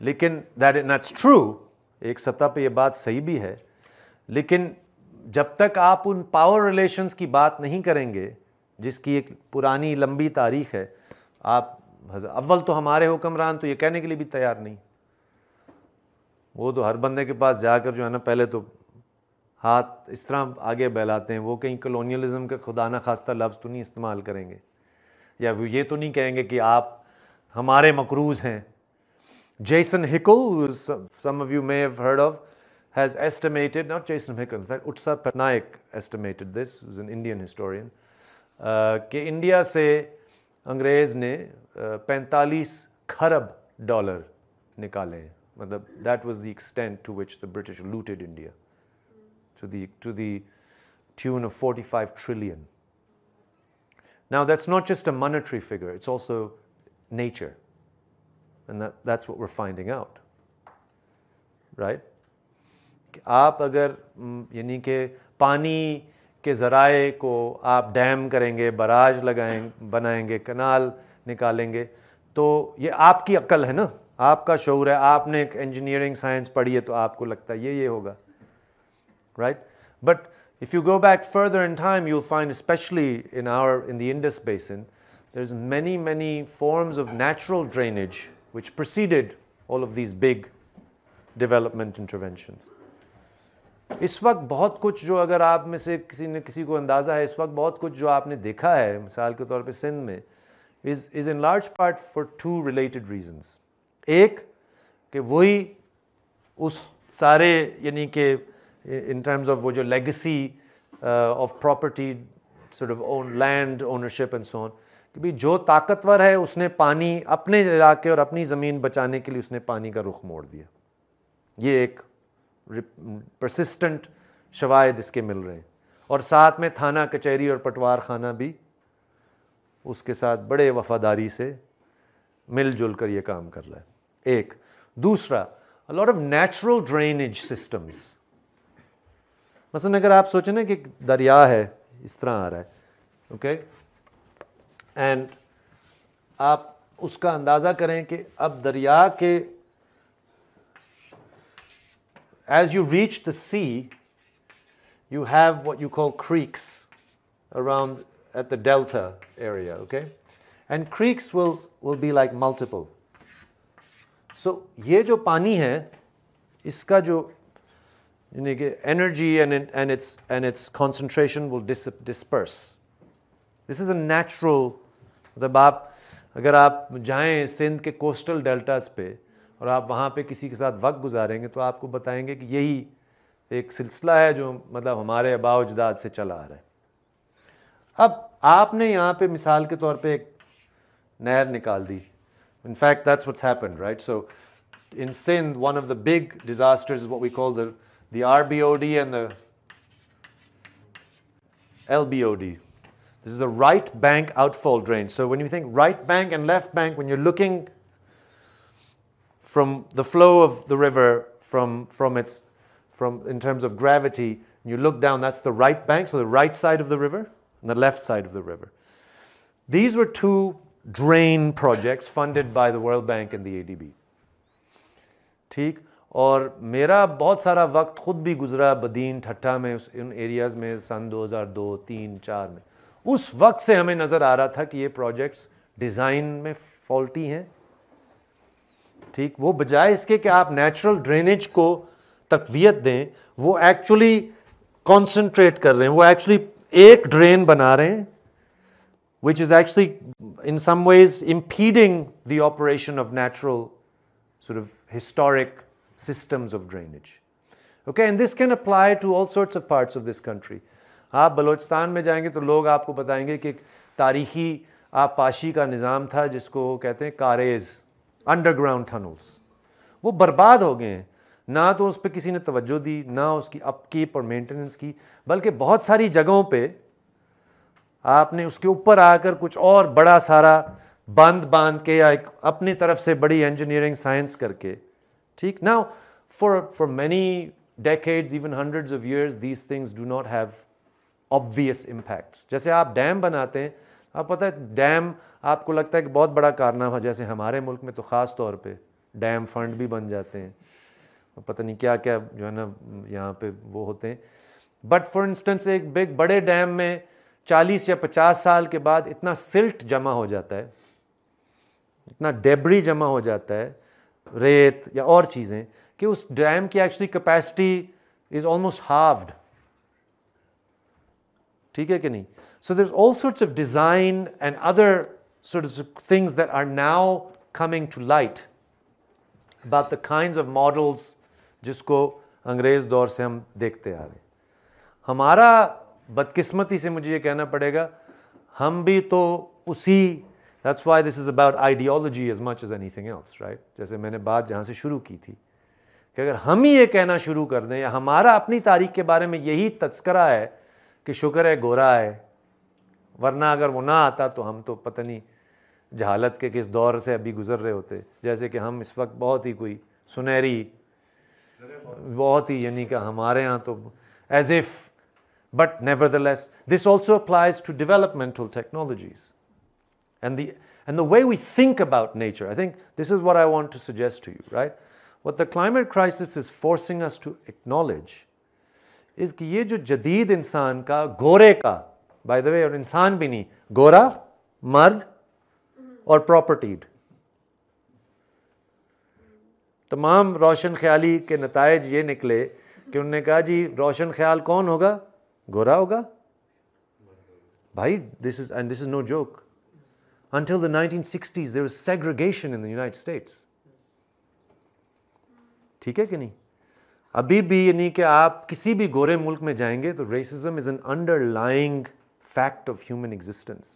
لیکن that's true, ایک سطح پہ یہ بات صحیح بھی ہے, لیکن جب تک آپ ان پاور ریلیشنز کی بات نہیں کریں گے جس کی ایک پرانی لمبی تاریخ ہے, آپ اول تو ہمارے حکمران تو یہ کہنے کے لیے بھی تیار نہیں. وہ تو ہر بندے کے پاس جا کر جو ہے نا پہلے تو ہاتھ اس طرح آگے بہلاتے ہیں, وہ کہیں کلونیلزم کے خدا نہ خواستہ لفظ تو نہیں استعمال کریں گے, یا وہ یہ تو نہیں کہیں گے کہ آپ ہمارے مقروض ہیں. Jason Hickel, who some of you may have heard of, has estimated, not Jason Hickel, in fact Utsa Patnaik estimated this, who's an Indian historian, کہ انڈیا سے انگریز نے 45 کھرب ڈالر نکالے ہیں. مطلب that was the extent to which the British looted India, to the tune of 45 trillion. Now that's not just a monetary figure, it's also nature, and that's what we're finding out, right? آپ اگر یعنی کہ پانی کے ذرائع کو آپ ڈیم کریں گے, براج بنائیں گے, کنال نکالیں گے, تو یہ آپ کی عقل ہے نا, آپ کا شعور ہے, آپ نے ایک انجینئرنگ سائنس پڑھی ہے تو آپ کو لگتا ہے یہ ہوگا, right. But if you go back further in time, you'll find, especially in the Indus Basin, there's many forms of natural drainage which preceded all of these big development interventions. اس وقت بہت کچھ جو اگر آپ میں سے کسی کو اندازہ ہے, اس وقت بہت کچھ جو آپ نے دیکھا ہے مثال کے طور پہ سندھ میں is in large part for two related reasons. ایک کہ وہی اس سارے یعنی کہ in terms of وہ جو legacy of property, sort of own land ownership and so on, کہ بھی جو طاقتور ہے اس نے پانی اپنے علاقے اور اپنی زمین بچانے کے لیے اس نے پانی کا رخ موڑ دیا. یہ ایک پرسسٹنٹ شواہد اس کے مل رہے ہیں, اور ساتھ میں تھانہ کچہری اور پٹوار خانہ بھی اس کے ساتھ بڑے وفاداری سے مل جل کر یہ کام کر رہا ہے. ایک دوسرا, a lot of natural drainage systems. مثلا اگر آپ سوچیں نا کہ ایک دریا ہے اس طرح آ رہا ہے, اوکے, اینڈ آپ اس کا اندازہ کریں کہ اب دریا کے as you reach the sea, you have what you call creeks around at the delta area, okay? And creeks will be like multiple. So یہ جو پانی ہے اس کا جو یعنی کہ energy and its concentration will disperse. This is a natural, مطلب آپ اگر آپ جائیں سندھ کے کوسٹل ڈیلٹاز پہ اور آپ وہاں پہ کسی کے ساتھ وقت گزاریں گے تو آپ کو بتائیں گے کہ یہی ایک سلسلہ ہے جو مطلب ہمارے آباء و اجداد سے چلا آ رہا ہے. اب آپ نے یہاں پہ مثال کے طور پہ ایک نہر نکال دی. In fact, that's what's happened, right? So in Sindh, one of the big disasters is what we call the RBOD and the LBOD. This is a right bank outfall drain. So when you think right bank and left bank, when you're looking from the flow of the river from in terms of gravity, and you look down, that's the right bank, so the right side of the river and the left side of the river. These were two drain projects funded by the World Bank and the ADB. ٹھیک. اور میرا بہت سارا وقت خود بھی گزرا بدین ٹھٹھا میں ان ایریاز میں سن 2002 3 4 میں. اس وقت سے ہمیں نظر آ رہا تھا کہ یہ پروجیکٹس ڈیزائن میں فالٹی ہیں. ٹھیک. وہ بجائے اس کے کہ آپ نیچرل ڈرینیج کو تقویت دیں, وہ ایکچولی کانسنٹریٹ کر رہے ہیں, وہ ایکچولی ایک ڈرین بنا رہے ہیں which is actually in some ways impeding the operation of natural sort of historic systems of drainage. Okay, and this can apply to all sorts of parts of this country. آپ بلوچستان میں جائیں گے تو لوگ آپ کو بتائیں گے کہ ایک تاریخی آبپاشی کا نظام تھا جس کو کہتے ہیں کاریز, انڈر گراؤنڈ ٹنلز. وہ برباد ہو گئے ہیں. نہ تو اس پہ کسی نے توجہ دی, نہ اس کی اپ کیپ اور مینٹیننس کی, بلکہ بہت ساری جگہوں پہ آپ نے اس کے اوپر آ کر کچھ اور بڑا سارا باندھ کے یا ایک اپنی طرف سے بڑی انجینئرنگ سائنس کر کے. ٹھیک. Now for many decades, even hundreds of years, these things do not have obvious impacts. جیسے آپ ڈیم بناتے ہیں, آپ پتہ ہے ڈیم آپ کو لگتا ہے کہ بہت بڑا کارنامہ, جیسے ہمارے ملک میں تو خاص طور پہ ڈیم فنڈ بھی بن جاتے ہیں, پتہ نہیں کیا کیا جو ہے نا یہاں پہ وہ ہوتے ہیں. بٹ فار انسٹنس ایک بڑے ڈیم میں 40 یا 50 سال کے بعد اتنا سلٹ جمع ہو جاتا ہے, اتنا ڈیبری جمع ہو جاتا ہے, ریت یا اور چیزیں, کہ اس ڈیم کی actually capacity is almost halved. ٹھیک ہے کہ نہیں. So there is all sorts of design and other sorts of things that are now coming to light about the kinds of models جس کو انگریز دور سے ہم دیکھتے آ رہے ہیں. ہمارا بدقسمتی سے مجھے یہ کہنا پڑے گا, ہم بھی تو اسی, that's why this is about ideology as much as anything else, right? جیسے میں نے بات جہاں سے شروع کی تھی کہ اگر ہم ہی یہ کہنا شروع کر دیں یا ہمارا اپنی تاریخ کے بارے میں یہی تذکرہ ہے کہ شکر ہے گورا ہے, ورنہ اگر وہ نہ آتا تو ہم تو پتہ نہیں جہالت کے کس دور سے ابھی گزر رہے ہوتے. جیسے کہ ہم اس وقت بہت ہی کوئی سنہری, بہت ہی یعنی کہ ہمارے ہاں تو as if. But nevertheless, this also applies to developmental technologies. And the way we think about nature, I think this is what I want to suggest to you, right? What the climate crisis is forcing us to acknowledge is کہ یہ جو جدید انسان کا, گورے کا, by the way, اور انسان بھی نہیں, گورا, مرد اور propertied, تمام روشن خیالی کے نتائج یہ نکلے کہ انہوں نے کہا جی روشن خیال کون ہوگا, گورا ہوگا. بھائی this is no joke. Until the 1960s there was segregation in the United States. ٹھیک ہے کہ نہیں. ابھی بھی یعنی کہ آپ کسی بھی گورے ملک میں جائیں گے تو racism is an underlying fact of human existence.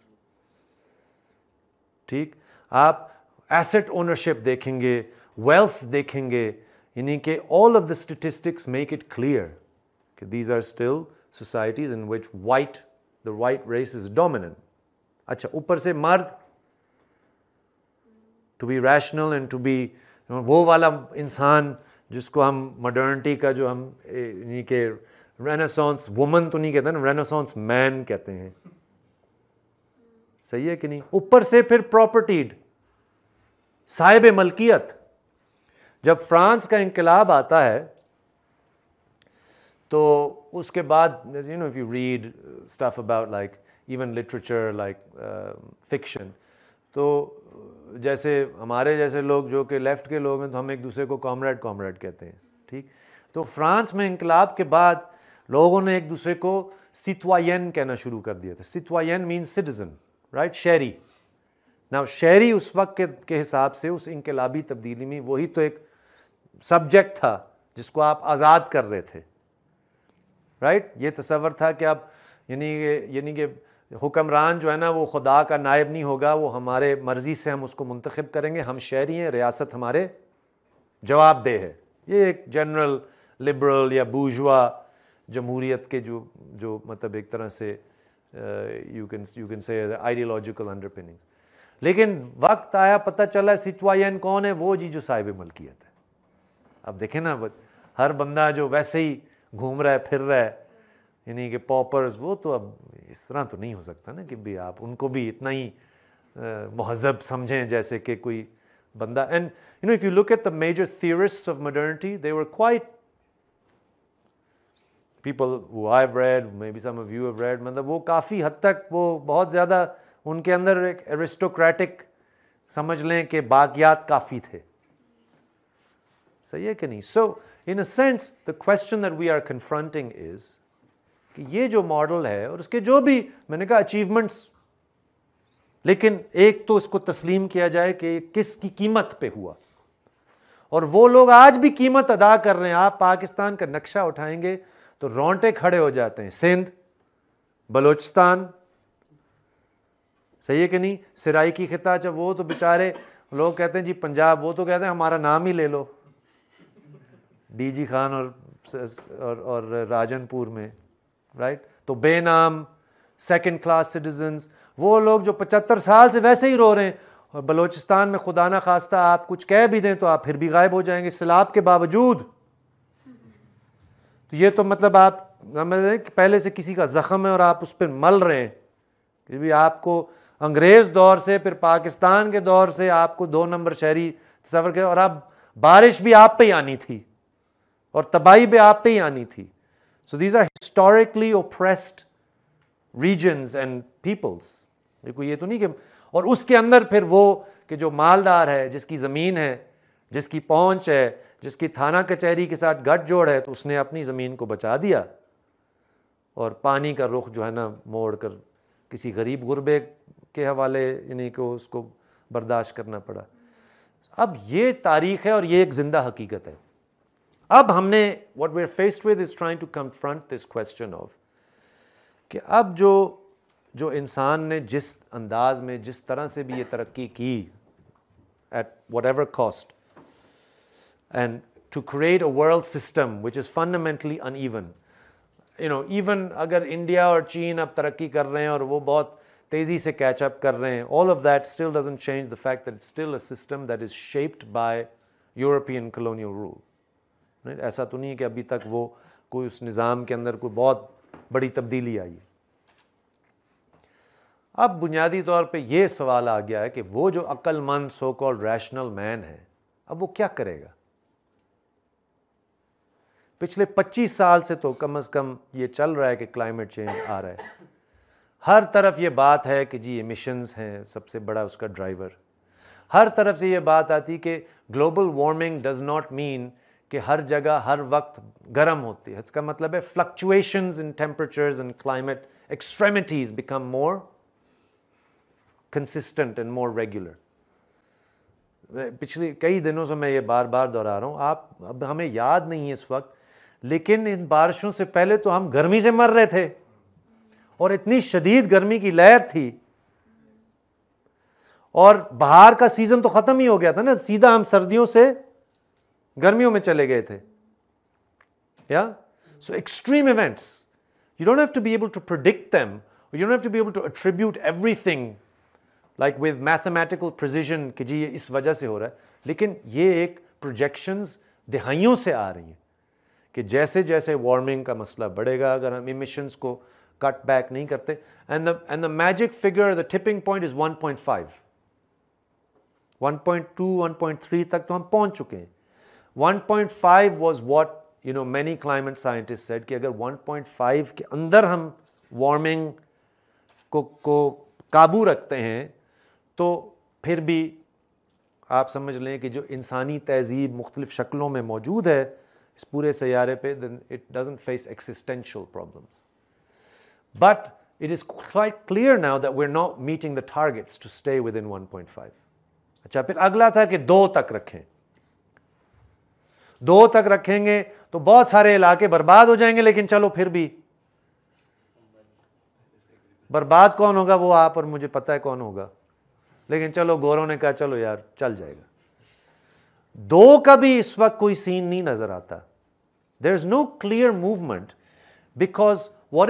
ٹھیک. آپ ایسٹ اونرشپ دیکھیں گے, ویلتھ دیکھیں گے, یعنی کہ all of the statistics make it clear کہ these are still societies in which the white race is dominant. اچھا, اوپر سے مرد, to be rational and to be وہ والا انسان جس کو ہم ماڈرنٹی کا جو ہم یعنی کہ رینیسانس وومن تو نہیں کہتے نا, رینیسانس مین کہتے ہیں. صحیح ہے کہ نہیں. اوپر سے پھر پراپرٹیڈ, صاحب ملکیت. جب فرانس کا انقلاب آتا ہے تو اس کے بعد you know if you read stuff about like even literature like fiction, تو جیسے ہمارے جیسے لوگ جو کہ لیفٹ کے لوگ ہیں تو ہم ایک دوسرے کو کامریڈ کہتے ہیں. ٹھیک. تو فرانس میں انقلاب کے بعد لوگوں نے ایک دوسرے کو سیتوائن کہنا شروع کر دیا تھا. سیتوائن مینس سٹیزن, رائٹ, شہری. Now شہری اس وقت کے حساب سے اس انقلابی تبدیلی میں وہی تو ایک سبجیکٹ تھا جس کو آپ آزاد کر رہے تھے, رائٹ. یہ تصور تھا کہ اب یعنی کہ حکمران جو ہے نا وہ خدا کا نائب نہیں ہوگا, وہ ہمارے مرضی سے ہم اس کو منتخب کریں گے, ہم شہری ہیں, ریاست ہمارے جواب دہ ہے. یہ ایک جنرل لبرل یا بورژوا جمہوریت کے جو مطلب ایک طرح سے یو کین سے آئیڈیالوجیکل انڈرپننگز. لیکن وقت آیا پتہ چلا سٹوائن کون ہے, وہ جی جو صاحب ملکیت ہے. اب دیکھیں نا ہر بندہ جو ویسے ہی گھوم رہا ہے پھر رہا ہے, یعنی کہ پاپرز, وہ تو اب اس طرح تو نہیں ہو سکتا نا کہ بھی آپ ان کو بھی اتنا ہی مہذب سمجھیں جیسے کہ کوئی بندہ. And you know if you look at the major theorists of modernity they were quite people who I've read, maybe some of you have read, مطلب وہ کافی حد تک وہ بہت زیادہ ان کے اندر ایک ایرسٹوکریٹک سمجھ لیں کہ باقیات کافی تھے. صحیح ہے کہ نہیں؟ سو in a sense the question that we are confronting is کہ یہ جو ماڈل ہے اور اس کے جو بھی میں نے کہا اچیومنٹس, لیکن ایک تو اس کو تسلیم کیا جائے کہ کس کی قیمت پہ ہوا, اور وہ لوگ آج بھی قیمت ادا کر رہے ہیں. آپ پاکستان کا نقشہ اٹھائیں گے تو رونٹے کھڑے ہو جاتے ہیں. سندھ, بلوچستان, صحیح ہے کہ نہیں, سرائکی خطہ, جب وہ تو بیچارے لوگ کہتے ہیں جی پنجاب, وہ تو کہتے ہیں ہمارا نام ہی لے لو, ڈی جی خان اور راجن پور میں, رائٹ. تو بے نام سیکنڈ کلاس سٹیزنز, وہ لوگ جو 75 سال سے ویسے ہی رو رہے ہیں, اور بلوچستان میں خدا نہ خواستہ آپ کچھ کہہ بھی دیں تو آپ پھر بھی غائب ہو جائیں گے سیلاب کے باوجود. تو یہ تو مطلب آپ پہلے سے کسی کا زخم ہے اور آپ اس پہ مل رہے ہیں کہ بھی آپ کو انگریز دور سے پھر پاکستان کے دور سے آپ کو 2 نمبر شہری تصور کیا, اور اب بارش بھی آپ پہ ہی آنی تھی اور تباہی بھی آپ پہ ہی آنی تھی. So these are historically oppressed regions and peoples. دیکھو یہ تو نہیں کہ, اور اس کے اندر پھر وہ کہ جو مالدار ہے, جس کی زمین ہے, جس کی پہنچ ہے, جس کی تھانہ کچہری کے ساتھ گٹھ جوڑ ہے, تو اس نے اپنی زمین کو بچا دیا اور پانی کا رخ جو ہے نا موڑ کر کسی غریب غربے کے حوالے یعنی کہ اس کو برداشت کرنا پڑا. اب یہ تاریخ ہے اور یہ ایک زندہ حقیقت ہے. اب ہم نے what we're faced with is trying to confront this question of کہ اب جو انسان نے جس انداز میں جس طرح سے بھی یہ ترقی کی at whatever cost and to create a world system which is fundamentally uneven. You know, even اگر انڈیا اور چین اب ترقی کر رہے ہیں اور وہ بہت تیزی سے کیچ اپ کر رہے ہیں, all of that still doesn't change the fact that it's still a system that is shaped by European colonial rule. ایسا تو نہیں ہے کہ ابھی تک وہ کوئی اس نظام کے اندر کوئی بہت بڑی تبدیلی آئی. اب بنیادی طور پہ یہ سوال آ گیا ہے کہ وہ جو عقل مند سو کالڈ ریشنل مین ہے, اب وہ کیا کرے گا؟ پچھلے 25 سال سے تو کم از کم یہ چل رہا ہے کہ کلائمیٹ چینج آ رہا ہے. ہر طرف یہ بات ہے کہ جی ایمیشنز ہیں سب سے بڑا اس کا ڈرائیور. ہر طرف سے یہ بات آتی کہ global warming does not mean کہ ہر جگہ ہر وقت گرم ہوتی ہے. اس کا مطلب ہے fluctuations in temperatures and climate extremities become more consistent and more regular. پچھلی کئی دنوں سے میں یہ بار بار دہرا رہا ہوں, اب ہمیں یاد نہیں ہے اس وقت, لیکن ان بارشوں سے پہلے تو ہم گرمی سے مر رہے تھے اور اتنی شدید گرمی کی لہر تھی, اور بہار کا سیزن تو ختم ہی ہو گیا تھا نا, سیدھا ہم سردیوں سے گرمیوں میں چلے گئے تھے. Yeah? So extreme events, you don't have to be able to predict them, or you don't have to be able to attribute everything like with mathematical precision کہ جی یہ اس وجہ سے ہو رہا ہے, لیکن یہ ایک projections دہائیوں سے آ رہی ہیں کہ جیسے جیسے وارمنگ کا مسئلہ بڑھے گا, اگر ہم emissions کو کٹ بیک نہیں کرتے, and the magic figure, the tipping point is 1.5, 1.2, 1.3 تک تو ہم پہنچ چکے ہیں. 1.5 was what many climate scientists said کہ اگر 1.5 کے اندر ہم وارمنگ کو قابو رکھتے ہیں تو پھر بھی آپ سمجھ لیں کہ جو انسانی تہذیب مختلف شکلوں میں موجود ہے اس پورے سیارے پہ, then it doesn't face existential problems. But it is quite clear now that we're not meeting the targets to stay within 1.5. اچھا پھر اگلا تھا کہ 2 تک رکھیں. 2 تک رکھیں گے تو بہت سارے علاقے برباد ہو جائیں گے, لیکن چلو پھر بھی برباد کون ہوگا وہ آپ اور مجھے پتہ ہے کون ہوگا, لیکن چلو گوروں نے کہا چلو یار چل جائے گا. 2 کا بھی اس وقت کوئی سین نہیں نظر آتا. There is no clear movement because what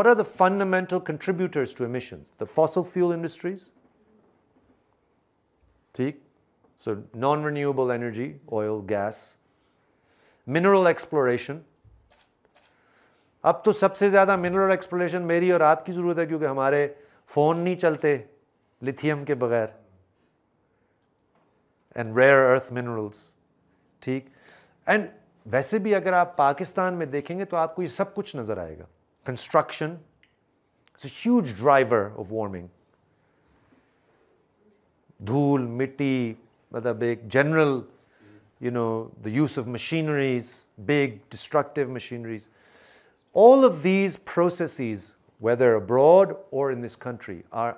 are the fundamental contributors to emissions? The fossil fuel industries. ٹھیک, so non-renewable energy, oil, gas, mineral exploration. اب تو سب سے زیادہ منرل ایکسپلوریشن میری اور آپ کی ضرورت ہے, کیونکہ ہمارے فون نہیں چلتے لیتھیم کے بغیر, اینڈ ریئر ارتھ منرلس. ٹھیک, اینڈ ویسے بھی اگر آپ پاکستان میں دیکھیں گے تو آپ کو یہ سب کچھ نظر آئے گا. Construction it's a huge driver of warming. دھول, مٹی, مطلب ایک general the use of machineries, big destructive machineries. All of these processes, whether abroad or in this country, are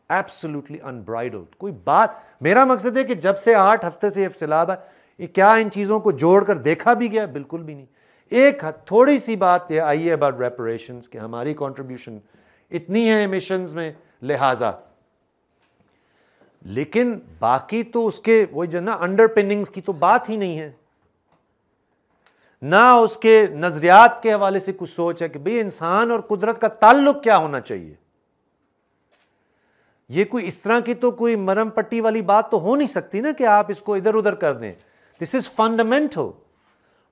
absolutely unbridled. کوئی بات, میرا مقصد ہے کہ جب سے 8 ہفتے سے یہ سیلاب ہے, یہ کیا ان چیزوں کو جوڑ کر دیکھا بھی گیا؟ بالکل بھی نہیں. ایک تھوڑی سی بات یہ آئی ہے اباؤٹ ریپریشنز کہ ہماری کنٹریبیوشن اتنی ہے ایمیشنز میں لہٰذا, لیکن باقی تو اس کے وہی جو نا انڈر پننگز کی تو بات ہی نہیں ہے, نہ اس کے نظریات کے حوالے سے کچھ سوچ ہے کہ بھئی انسان اور قدرت کا تعلق کیا ہونا چاہیے. یہ کوئی اس طرح کی تو کوئی مرم پٹی والی بات تو ہو نہیں سکتی نا کہ آپ اس کو ادھر ادھر کر دیں. This is fundamental.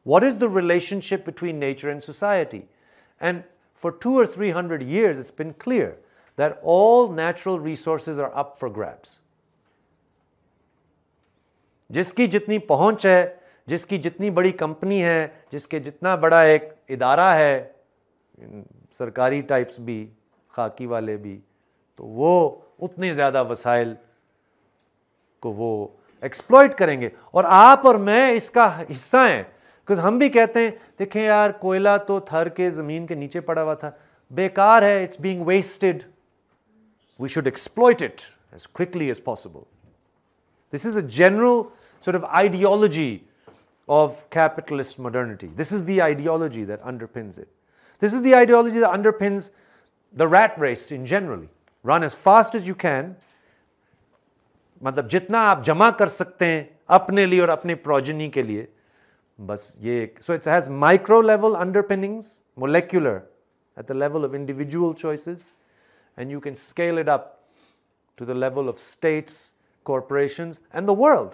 What is the relationship between nature and society? And for 200 or 300 years it's been clear that all natural resources are up for grabs. جس کی جتنی پہنچ ہے, جس کی جتنی بڑی کمپنی ہے, جس کے جتنا بڑا ایک ادارہ ہے, سرکاری ٹائپس بھی, خاکی والے بھی, تو وہ اتنے زیادہ وسائل کو وہ ایکسپلوئٹ کریں گے. اور آپ اور میں اس کا حصہ ہیں, because ہم بھی کہتے ہیں دیکھیں یار کوئلہ تو تھر کے زمین کے نیچے پڑا ہوا تھا, بیکار ہے, it's being wasted, we should exploit it as quickly as possible. This is a general sort of ideology of capitalist modernity. This is the ideology that underpins it. This is the ideology that underpins the rat race in generally. Run as fast as you can. مطلب جتنا آپ جمع کر سکتے ہیں اپنے لیے اور اپنے پروجنی کے لیے, بس یہ. So it has micro level underpinnings, molecular at the level of individual choices, and you can scale it up to the level of states, corporations and the world.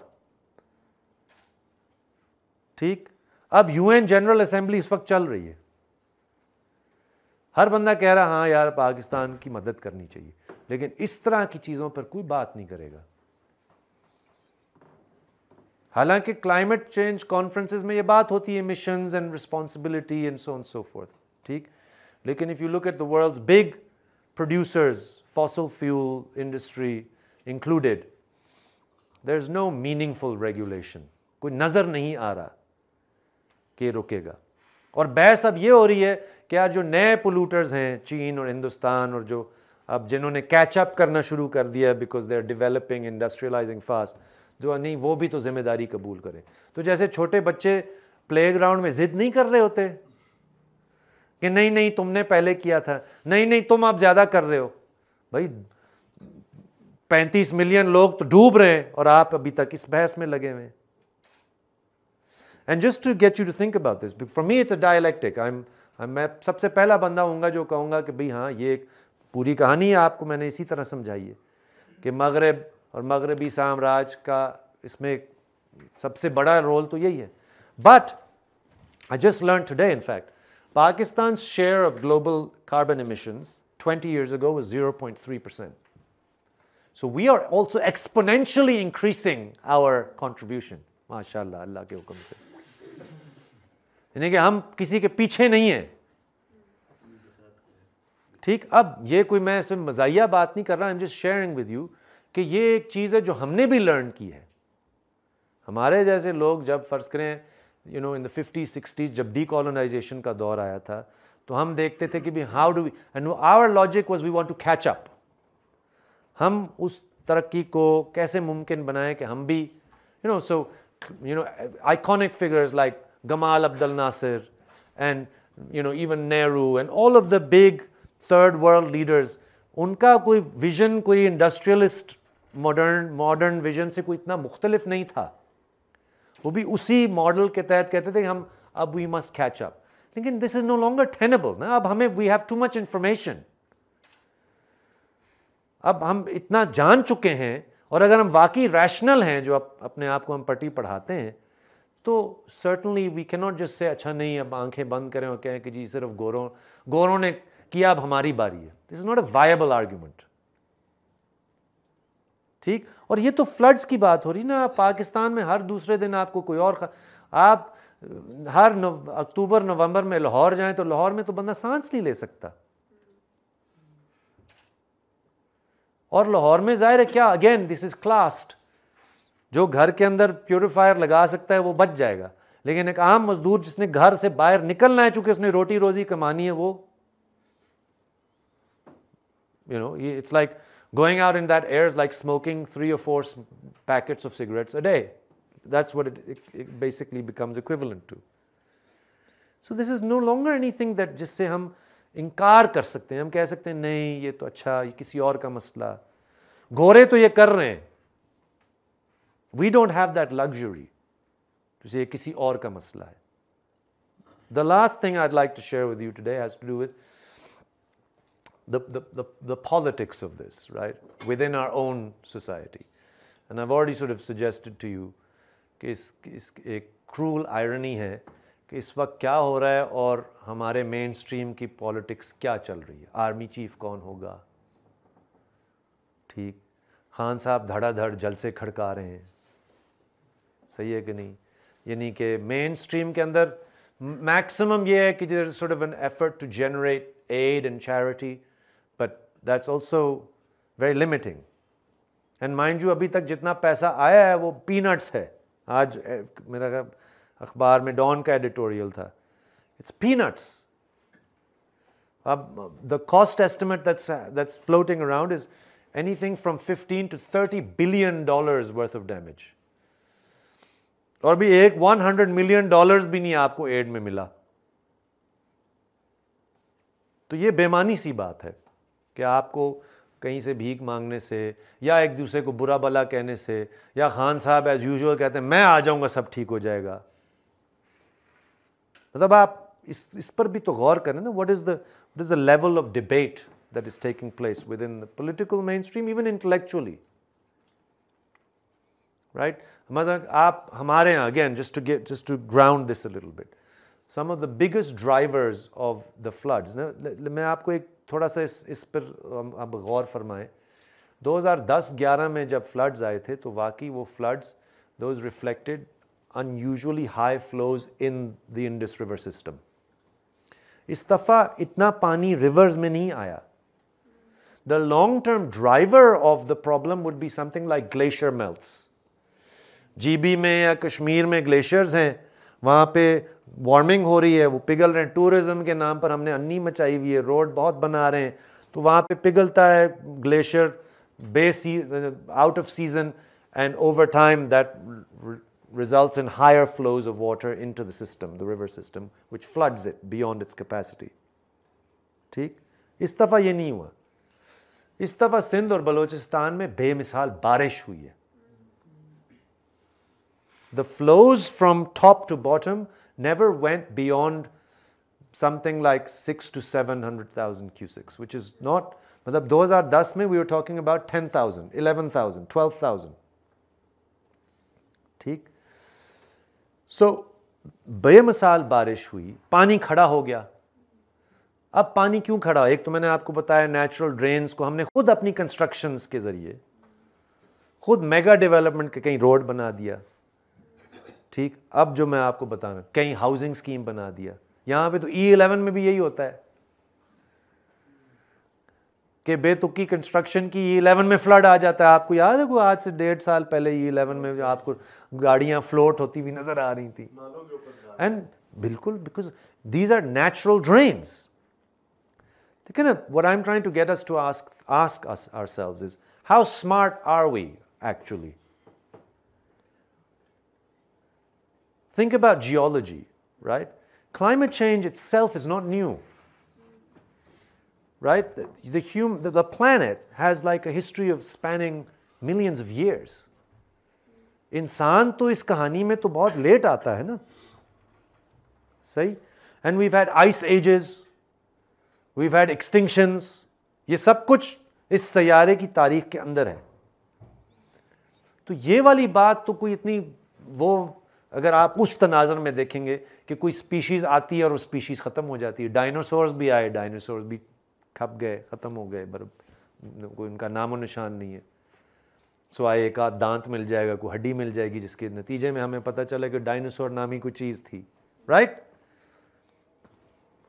ٹھیک, اب UN جنرل اسمبلی اس وقت چل رہی ہے, ہر بندہ کہہ رہا ہاں یار پاکستان کی مدد کرنی چاہیے, لیکن اس طرح کی چیزوں پر کوئی بات نہیں کرے گا. حالانکہ کلائمیٹ چینج کانفرنسز میں یہ بات ہوتی ہے emissions and responsibility and so and so forth, ٹھیک, لیکن if you look at the world's big producers, fossil fuel industry included, there is no meaningful regulation. کوئی نظر نہیں آ رہا کہ رکے گا. اور بحث اب یہ ہو رہی ہے کہ یار جو نئے پولوٹرز ہیں چین اور ہندوستان, اور جو اب جنہوں نے کیچ اپ کرنا شروع کر دیا because they are developing industrialising fast, جو نہیں وہ بھی تو ذمہ داری قبول کریں. تو جیسے چھوٹے بچے پلے گراؤنڈ میں ضد نہیں کر رہے ہوتے کہ نہیں نہیں تم نے پہلے کیا تھا, نہیں نہیں تم اب زیادہ کر رہے ہو. بھائی 35 ملین لوگ تو ڈوب رہے ہیں اور آپ ابھی تک اس بحث میں لگے ہوئے ہیں. And just to get you to think about this, for me it's a dialectic. میں سب سے پہلا بندہ ہوں گا جو کہوں گا کہ بھئی ہاں یہ ایک پوری کہانی آپ کو میں نے اسی طرح سمجھائی ہے کہ مغرب اور مغربی سامراج کا اس میں سب سے بڑا رول تو یہی ہے. But I just learned today, in fact, Pakistan's share of global carbon emissions 20 years ago was 0.3%. So we are also exponentially increasing our contribution. MashaAllah, اللہ کے حکم سے. یعنی کہ ہم کسی کے پیچھے نہیں ہیں. ٹھیک, اب یہ کوئی میں اس میں مزاحیہ بات نہیں کر رہا, I'm just sharing with you کہ یہ ایک چیز ہے جو ہم نے بھی لرن کی ہے. ہمارے جیسے لوگ جب فرض کریں in the 50s 60s جب ڈی کالونائزیشن کا دور آیا تھا تو ہم دیکھتے تھے کہ how do we, and our logic was we want to catch up, ہم اس ترقی کو کیسے ممکن بنائیں کہ ہم بھی سو iconic figures like Gamal Abdel Nasser and even Nehru and all of the big third world leaders, ان کا کوئی ویژن کوئی انڈسٹریلسٹ ماڈرن ویژن سے کوئی اتنا مختلف نہیں تھا. وہ بھی اسی ماڈل کے تحت کہتے تھے کہ ہم اب وی مسٹ کیچ اپ. لیکن دس از نو لانگر ٹینیبل نا, اب ہمیں we have too much information, اب ہم اتنا جان چکے ہیں, اور اگر ہم واقعی ریشنل ہیں جو اپنے آپ کو ہم پٹی پڑھاتے ہیں, تو سرٹنلی وی کی ناٹ جسٹ سے اچھا نہیں اب آنکھیں بند کریں اور کہیں کہ جی صرف گوروں نے کیا اب ہماری باری ہے. This is not a viable argument. ٹھیک, اور یہ تو فلڈس کی بات ہو رہی نا. پاکستان میں ہر دوسرے دن آپ کو کوئی اور آپ ہر اکتوبر نومبر میں لاہور جائیں تو لاہور میں تو بندہ سانس نہیں لے سکتا. اور لاہور میں ظاہر ہے کیا, اگین دس از کلاسڈ, جو گھر کے اندر پیوریفائر لگا سکتا ہے وہ بچ جائے گا, لیکن ایک عام مزدور جس نے گھر سے باہر نکلنا ہے, چونکہ اس نے روٹی روزی کمانی ہے, وہ it's like going out in that air is like smoking 3 or 4 packets of cigarettes a day. That's what it basically becomes equivalent to. So this is no longer anything that جس سے ہم انکار کر سکتے ہیں. ہم کہہ سکتے ہیں نہیں یہ تو اچھا, یہ کسی اور کا مسئلہ, گورے تو یہ کر رہے ہیں. We don't have that luxury to say یہ کسی اور کا مسئلہ ہے. The last thing I'd like to share with you today has to do with the politics of this, right, within our own society. And I've already sort of suggested to you کہ اس ایک cruel irony ہے کہ اس وقت کیا ہو رہا ہے اور ہمارے مین اسٹریم کی پالیٹکس کیا چل رہی ہے. آرمی چیف کون ہوگا, ٹھیک, خان صاحب دھڑا دھڑ جلسے کھڑکا رہے ہیں, صحیح ہے کہ نہیں. یعنی کہ مین اسٹریم کے اندر میکسیمم یہ ہے کہ there is sort of an effort to generate aid and charity, but that's also very limiting. And mind you, ابھی تک جتنا پیسہ آیا ہے وہ پینٹس ہے. آج میرا اخبار میں ڈان کا ایڈیٹوریل تھا, اٹس پینٹس. اب the cost estimate that's floating around is anything from $15 to $30 billion worth of damage. اور بھی ایک $100 million بھی نہیں آپ کو ایڈ میں ملا. تو یہ بےمانی سی بات ہے کہ آپ کو کہیں سے بھیک مانگنے سے یا ایک دوسرے کو برا بلا کہنے سے یا خان صاحب ایز یوزول کہتے ہیں میں آ جاؤں گا سب ٹھیک ہو جائے گا. مطلب آپ اس پر بھی تو غور کریں نا. what is the level of debate that is taking place within the political mainstream, even intellectually, right? مطلب آپ ہمارے یہاں again just to ground this a little bit, some of the biggest drivers of the floods, میں آپ کو ایک تھوڑا سا اس پر اب غور فرمائیں. 2010-11 میں جب فلڈز آئے تھے تو واقعی وہ floods those reflected unusually high flows in the Indus River system. اس دفعہ اتنا پانی ریورز میں نہیں آیا. The long-term driver of the problem would be something like glacier melts. G B میں یا کشمیر میں گلیشیئرز ہیں, وہاں پہ وارمنگ ہو رہی ہے, وہ پگھل رہے ہیں. ٹورزم کے نام پر ہم نے انی مچائی ہوئی ہے, روڈ بہت بنا رہے ہیں, تو وہاں پہ پگھلتا ہے glacier out of season, and over time that results in higher flows of water into the system, the river system, which floods it beyond its capacity. ٹھیک, اس دفعہ یہ نہیں ہوا. اس دفعہ سندھ اور بلوچستان میں بے مثال بارش ہوئی ہے. The flows from top to bottom never went beyond something like 6 to 700,000 cusics, which is not, مطلب 2010 میں we were talking about 10,000, 11,000, 12,000. ٹھیک, سو بے مثال بارش ہوئی, پانی کھڑا ہو گیا. اب پانی کیوں کھڑا؟ ایک تو میں نے آپ کو بتایا نیچرل ڈرینز کو ہم نے خود اپنی کنسٹرکشنز کے ذریعے خود میگا ڈیولپمنٹ کے کہیں روڈ بنا دیا. ٹھیک, اب جو میں آپ کو بتانا کہیں ہاؤسنگ اسکیم بنا دیا. یہاں پہ تو E11 میں بھی یہی ہوتا ہے کہ بے تکی کنسٹرکشن کی E11 میں فلڈ آ جاتا ہے. آپ کو یاد ہے کوئی آج سے 1.5 سال پہلے E11 میں آپ کو گاڑیاں فلوٹ ہوتی ہوئی نظر آ رہی تھیں. اینڈ بالکل because these are natural drains. لیکن what I'm trying to get us to ask us ourselves is, how smart are we actually? Think about geology, right? Climate change itself is not new, right? The planet has like a history of spanning millions of years. انسان تو اس کہانی میں تو بہت لیٹ آتا ہے نا, صحیح. And we've had ice ages, we've had extinctions, یہ سب کچھ اس سیارے کی تاریخ کے اندر ہے. تو یہ والی بات تو کوئی اتنی, وہ اگر آپ اس تناظر میں دیکھیں گے کہ کوئی اسپیشیز آتی ہے اور وہ اسپیشیز ختم ہو جاتی ہے. ڈائنوسورز بھی آئے, ڈائنوسورز بھی کھپ گئے, ختم ہو گئے, کوئی ان کا نام و نشان نہیں ہے. سوائے ایک آدھ دانت مل جائے گا, کوئی ہڈی مل جائے گی, جس کے نتیجے میں ہمیں پتہ چلے کہ ڈائنوسور نامی کوئی چیز تھی, right.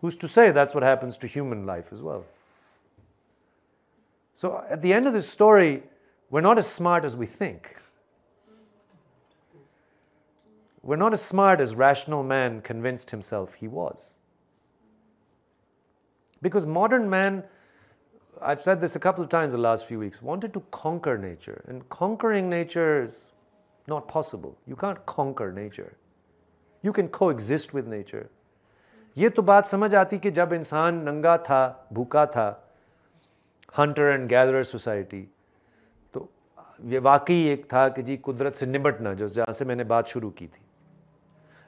Who's to say that's what happens to human life as well? So at the end of this story, we're not as smart as we think. We're not as smart as rational man convinced himself he was. Because modern man, I've said this a couple of times the last few weeks, wanted to conquer nature. And conquering nature is not possible. You can't conquer nature. You can coexist with nature. یہ تو بات سمجھ آتی کہ جب انسان ننگا تھا, بھوکا تھا, ہنٹر اینڈ گیدرر سوسائٹی, تو یہ واقعی ایک تھا کہ جی قدرت سے نمٹنا, جو جہاں سے میں نے بات شروع کی تھی.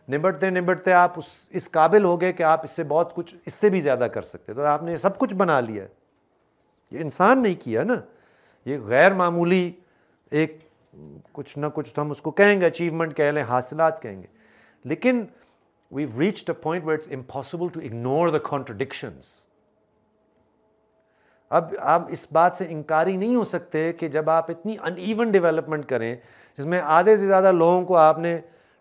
نمٹتے نمٹتے آپ اس قابل ہو گئے کہ آپ اس سے بہت کچھ, اس سے بھی زیادہ کر سکتے. تو آپ نے سب کچھ بنا لیا. یہ انسان نہیں کیا نا, یہ غیر معمولی ایک کچھ نہ کچھ تو ہم اس کو کہیں گے اچیومنٹ کہہ لیں, حاصلات کہیں گے. لیکن we've reached a point where it's impossible to ignore the contradictions. اب آپ اس بات سے انکاری نہیں ہو سکتے کہ جب آپ اتنی ان ایون ڈیولپمنٹ کریں, جس میں آدھے سے زیادہ لوگوں کو آپ نے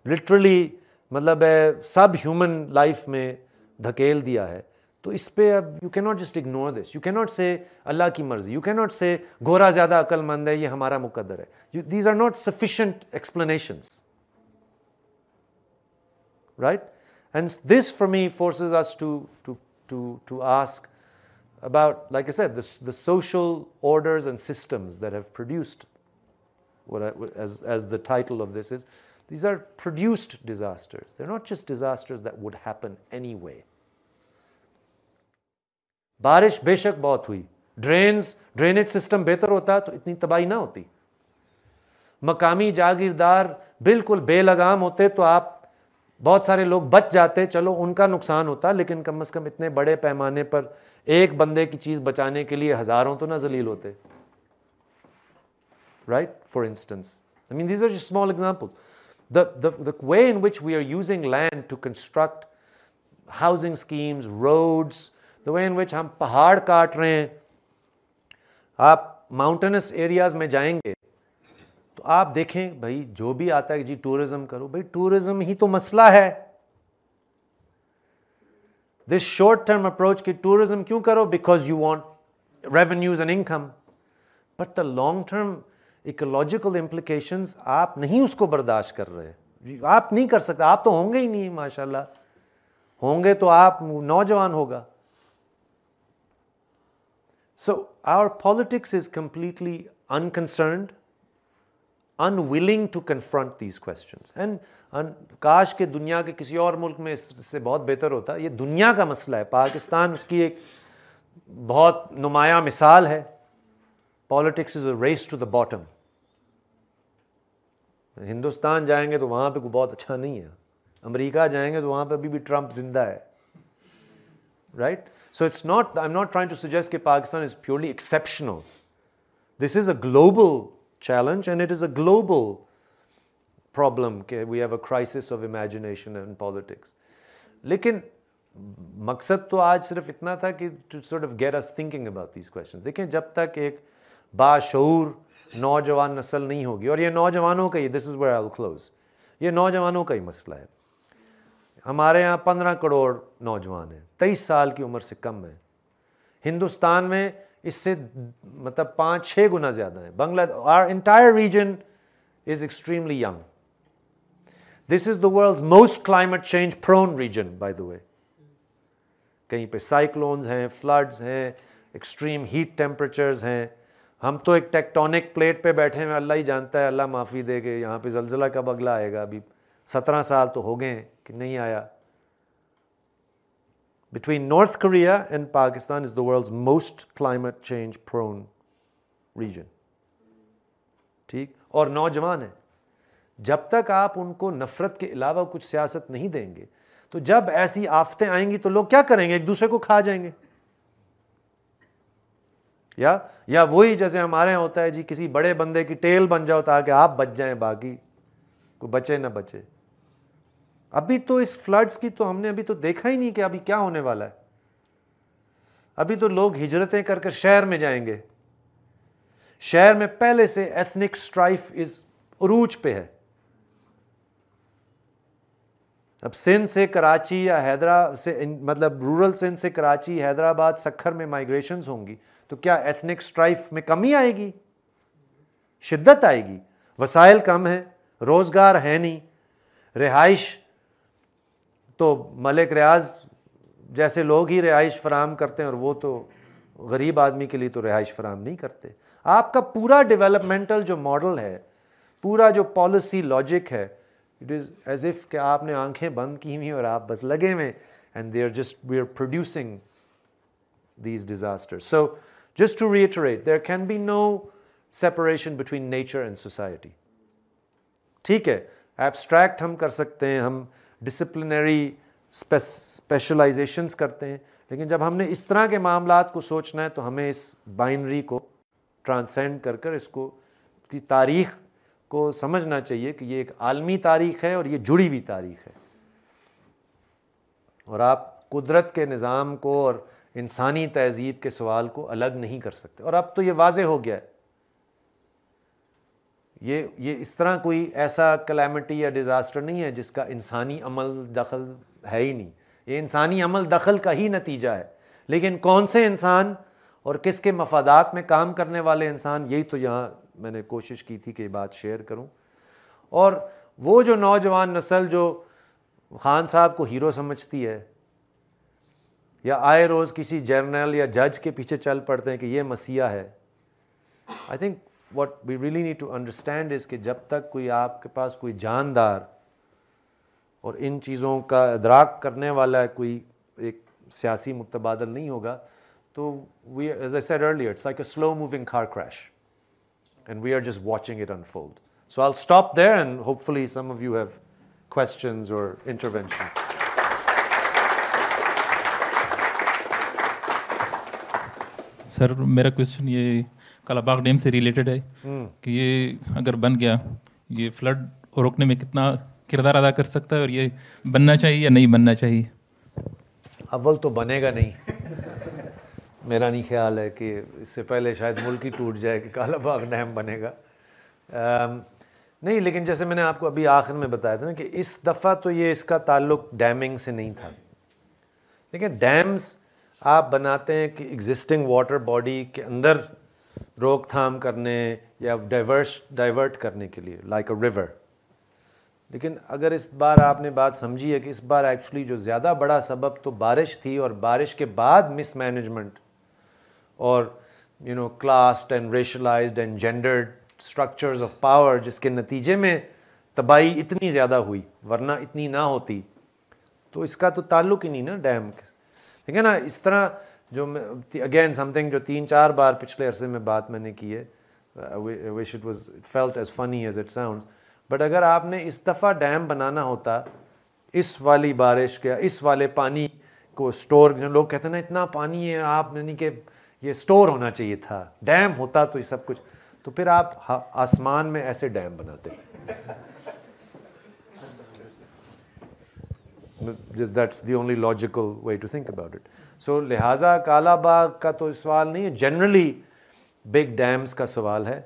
لٹرلی مطلب سب ہیومن لائف میں دھکیل دیا ہے, تو اس پہ اب you can not just ignore this. You can not سے اللہ کی مرضی, یو کین ناٹ سے گورا زیادہ عقل مند ہے, یہ ہمارا مقدر ہے. These are not sufficient explanations, right? And this for me forces us to ask about, like I said, the social orders and systems that have produced as the title of this is, these are produced disasters. They're not just disasters that would happen anyway. بارش بے شک بہت ہوئی, ڈرینیج سسٹم بہتر ہوتا تو اتنی تباہی نہ ہوتی. مقامی جاگیردار بالکل بے لگام ہوتے تو آپ بہت سارے لوگ بچ جاتے, چلو ان کا نقصان ہوتا, لیکن کم از کم اتنے بڑے پیمانے پر ایک بندے کی چیز بچانے کے لیے ہزاروں تو نہ ذلیل ہوتے, right? For instance, I mean, these are just small examples. The way in which we are using land to construct housing schemes, roads, the way in which ہم پہاڑ کاٹ رہے ہیں. آپ ماؤنٹینس ایریاز میں جائیں گے تو آپ دیکھیں بھائی جو بھی آتا ہے کہ جی ٹورزم کرو, بھائی ٹورزم ہی تو مسئلہ ہے. دس شارٹ ٹرم اپروچ کہ ٹورزم کیوں کرو, because you want revenues and income, but the long term ecological implications آپ نہیں اس کو برداشت کر رہے. آپ نہیں کر سکتے, آپ تو ہوں گے ہی نہیں, ماشاء اللہ ہوں گے تو آپ نوجوان ہوگا. So our politics is completely unconcerned, unwilling to confront these questions. And کاش کہ دنیا کے کسی اور ملک میں اس سے بہت بہتر ہوتا. یہ دنیا کا مسئلہ ہے. پاکستان اس کی ایک بہت نمایاں مثال ہے. Politics is a race to the bottom. Hindustan جائیں گے تو وہاں پہ کوئی بہت اچھا نہیں ہے. امریکہ جائیں گے تو وہاں پہ ابھی بھی ٹرمپ زندہ ہے, right? So it's not, I'm not trying to suggest that Pakistan is purely exceptional. This is a global challenge and it is a global problem. We have a crisis of imagination and politics. لیکن مقصد تو آج صرف اتنا تھا کہ to sort of get us thinking about these questions. دیکھیں جب تک ایک باشعور نوجوان نسل نہیں ہوگی, اور یہ نوجوانوں کا ہی, this is where I'll close, یہ نوجوانوں کا ہی مسئلہ ہے. ہمارے یہاں 15 کروڑ نوجوان ہیں, 23 سال کی عمر سے کم ہیں. ہندوستان میں اس سے مطلب 5-6 گنا زیادہ ہیں. our entire region is extremely young. This is the world's most climate change prone region, by the way. کہیں پہ سائیکلونز ہیں, فلڈز ہیں, ایکسٹریم ہیٹ ٹیمپریچرز ہیں. ہم تو ایک ٹیکٹونک پلیٹ پہ بیٹھے ہیں, اللہ ہی جانتا ہے, اللہ معافی دے کہ یہاں پہ زلزلہ کب اگلا آئے گا. ابھی 17 سال تو ہو گئے ہیں کہ نہیں آیا. Between North Korea and Pakistan is the world's most climate change prone region. ٹھیک, اور نوجوان ہیں. جب تک آپ ان کو نفرت کے علاوہ کچھ سیاست نہیں دیں گے تو جب ایسی آفتیں آئیں گی تو لوگ کیا کریں گے, ایک دوسرے کو کھا جائیں گے. یا وہی جیسے ہمارے یہاں ہوتا ہے جی, کسی بڑے بندے کی ٹیل بن جاؤ تاکہ آپ بچ جائیں, باقی کوئی بچے نہ بچے. ابھی تو اس فلڈز کی تو ہم نے ابھی تو دیکھا ہی نہیں کہ ابھی کیا ہونے والا ہے. ابھی تو لوگ ہجرتیں کر کر شہر میں جائیں گے. شہر میں پہلے سے ایتھنک اسٹرائف از عروج پہ ہے. اب سندھ سے کراچی یا حیدرآباد سے, مطلب رورل سندھ سے کراچی, حیدرآباد, سکھر میں مائیگریشنز ہوں گی تو کیا ایتھنک اسٹرائف میں کمی آئے گی؟ شدت آئے گی. وسائل کم ہیں, روزگار ہے نہیں, رہائش تو ملک ریاض جیسے لوگ ہی رہائش فراہم کرتے ہیں, اور وہ تو غریب آدمی کے لیے تو رہائش فراہم نہیں کرتے. آپ کا پورا ڈیولپمنٹل جو ماڈل ہے, پورا جو پالیسی لاجک ہے, اٹ از ایز اف کہ آپ نے آنکھیں بند کی ہوئی اور آپ بس لگے ہوئے, and we are producing these disasters. So just to reiterate, there can be no separation between nature and society. ٹھیک ہے, ایبسٹریکٹ ہم کر سکتے ہیں, ہم ڈسپلنری اسپیشلائزیشنس کرتے ہیں, لیکن جب ہم نے اس طرح کے معاملات کو سوچنا ہے تو ہمیں اس بائنری کو ٹرانسینڈ کر کر اس کی تاریخ کو سمجھنا چاہیے کہ یہ ایک عالمی تاریخ ہے اور یہ جڑی ہوئی تاریخ ہے. اور آپ قدرت کے نظام کو اور انسانی تہذیب کے سوال کو الگ نہیں کر سکتے. اور اب تو یہ واضح ہو گیا ہے, یہ اس طرح کوئی ایسا کلیمٹی یا ڈیزاسٹر نہیں ہے جس کا انسانی عمل دخل ہے ہی نہیں. یہ انسانی عمل دخل کا ہی نتیجہ ہے, لیکن کون سے انسان اور کس کے مفادات میں کام کرنے والے انسان, یہی تو یہاں میں نے کوشش کی تھی کہ یہ بات شیئر کروں. اور وہ جو نوجوان نسل جو خان صاحب کو ہیرو سمجھتی ہے, یا آئے روز کسی جرنل یا جج کے پیچھے چل پڑتے ہیں کہ یہ مسیحا ہے, I think what we really need to understand is کہ جب تک کوئی آپ کے پاس کوئی جاندار اور ان چیزوں کا ادراک کرنے والا کوئی ایک سیاسی متبادل نہیں ہوگا تو as I said earlier, it's like a slow moving car crash and we are just watching it unfold. So I'll stop there and hopefully some of you have questions or interventions. سر میرا کویشچن یہ کالا باغ ڈیم سے ریلیٹڈ ہے کہ یہ اگر بن گیا, یہ فلڈ روکنے میں کتنا کردار ادا کر سکتا ہے, اور یہ بننا چاہیے یا نہیں بننا چاہیے؟ اول تو بنے گا نہیں, میرا نہیں خیال ہے کہ اس سے پہلے شاید ملک ہی ٹوٹ جائے کہ کالا باغ ڈیم بنے گا. نہیں, لیکن جیسے میں نے آپ کو ابھی آخر میں بتایا تھا نا کہ اس دفعہ تو یہ اس کا تعلق ڈیمنگ سے نہیں تھا. دیکھیں, ڈیمز آپ بناتے ہیں کہ ایگزسٹنگ واٹر باڈی کے اندر روک تھام کرنے یا ڈائیورٹ کرنے کے لیے, لائک اے ریور. لیکن اگر اس بار آپ نے بات سمجھی ہے کہ اس بار ایکچولی جو زیادہ بڑا سبب تو بارش تھی, اور بارش کے بعد مس مینجمنٹ اور classed and racialised and gendered structures of power, جس کے نتیجے میں تباہی اتنی زیادہ ہوئی, ورنہ اتنی نہ ہوتی. تو اس کا تو تعلق ہی نہیں نا ڈیم کے. ٹھیک ہے نا, اس طرح جو اگین سم تھنگ جو 3-4 بار پچھلے عرصے میں بات میں نے کی ہے, وش اٹ واز فیلٹ ایز فنی ایز اٹ ساؤنڈز, بٹ اگر آپ نے اس دفعہ ڈیم بنانا ہوتا اس والی بارش کے, اس والے پانی کو اسٹور, لوگ کہتے ہیں نا اتنا پانی ہے, آپ یعنی کہ یہ اسٹور ہونا چاہیے تھا, ڈیم ہوتا تو یہ سب کچھ, تو پھر آپ آسمان میں ایسے ڈیم بناتے. That's the only logical way to think about it. So لہٰذا کالا باغ کا تو سوال نہیں ہے, جنرلی بگ ڈیمز کا سوال ہے.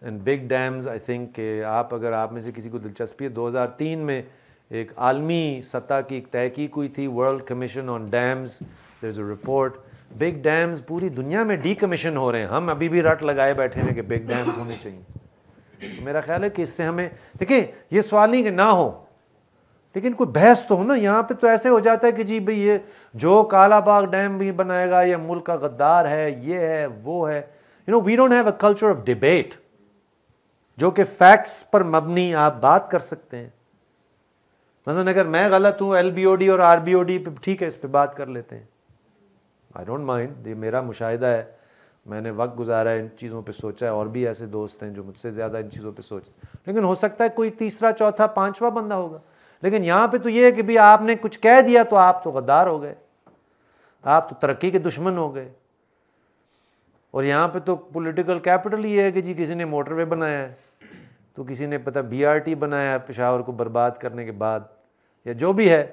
And big dams I think کہ اگر آپ میں سے کسی کو دلچسپی ہے, 2003 میں ایک عالمی سطح کی ایک تحقیق ہوئی تھی, ورلڈ کمیشن آن ڈیمز, دیر از اے رپورٹ. بگ ڈیمز پوری دنیا میں ڈی کمیشن ہو رہے ہیں, ہم ابھی بھی رٹ لگائے بیٹھے ہیں کہ بگ ڈیمز ہونے چاہیے. تو میرا خیال ہے کہ اس سے ہمیں, دیکھیں یہ سوال نہیں کہ نہ ہو, لیکن کوئی بحث تو ہو نا. یہاں پہ تو ایسے ہو جاتا ہے کہ جی بھئی یہ جو کالا باغ ڈیم بھی بنائے گا یہ ملک کا غدار ہے, یہ ہے وہ ہے. We don't have a culture of debate جو کہ فیکٹس پر مبنی آپ بات کر سکتے ہیں. مثلا اگر میں غلط ہوں ایل بی او ڈی اور آر بی او ڈی پہ, ٹھیک ہے اس پہ بات کر لیتے ہیں, آئی ڈونٹ مائنڈ, یہ میرا مشاہدہ ہے, میں نے وقت گزارا ہے ان چیزوں پہ سوچا ہے, اور بھی ایسے دوست ہیں جو مجھ سے زیادہ ان چیزوں پہ سوچتے ہیں. لیکن ہو سکتا ہے کوئی تیسرا چوتھا پانچواں بندہ ہوگا. لیکن یہاں پہ تو یہ ہے کہ بھی آپ نے کچھ کہہ دیا تو آپ تو غدار ہو گئے, آپ تو ترقی کے دشمن ہو گئے. اور یہاں پہ تو پولیٹیکل کیپٹل یہ ہے کہ جی کسی نے موٹر وے بنایا ہے تو کسی نے پتہ بی آر ٹی بنایا ہے پشاور کو برباد کرنے کے بعد, یا جو بھی ہے,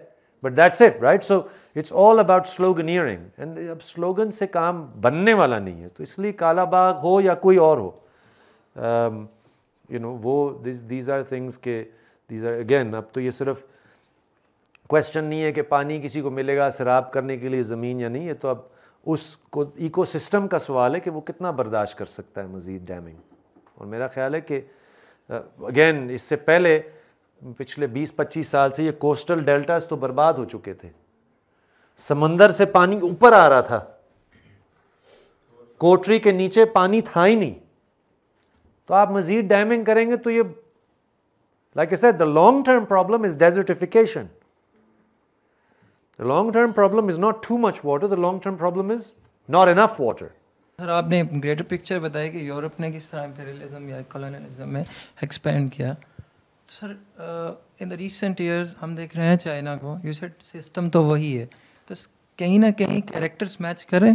but that's it right. So it's all about sloganeering, and اب سلوگن سے کام بننے والا نہیں ہے. تو اس لیے کالا باغ ہو یا کوئی اور ہو, وہ دیز آر تھنگس کہ دیز آر اگین, اب تو یہ صرف کویشچن نہیں ہے کہ پانی کسی کو ملے گا سیراب کرنے کے لیے زمین یا نہیں, ہے تو اب اس کو ایکو سسٹم کا سوال ہے کہ وہ کتنا برداشت کر سکتا ہے مزید ڈیمنگ. اور میرا خیال ہے کہ اگین اس سے پہلے پچھلے 20-25 سال سے یہ کوسٹل ڈیلٹاز تو برباد ہو چکے تھے, سمندر سے پانی اوپر آ رہا تھا, کوٹری کے نیچے پانی تھا ہی نہیں. تو آپ مزید ڈیمنگ کریں گے تو یہ like a said, the long term problem is desertification. The long term problem is not too much water, the long term problem is not enough water. سر آپ نے گریٹر پکچر بتایا کہ یورپ نے کس طرح امپیریلزم یا کولونیلزم میں ایکسپینڈ کیا. سر ان دا ریسنٹ ایئرز ہم دیکھ رہے ہیں چائنا کو, یو سیڈ سسٹم تو وہی ہے, تو کہیں نہ کہیں کیریکٹرز میچ کریں.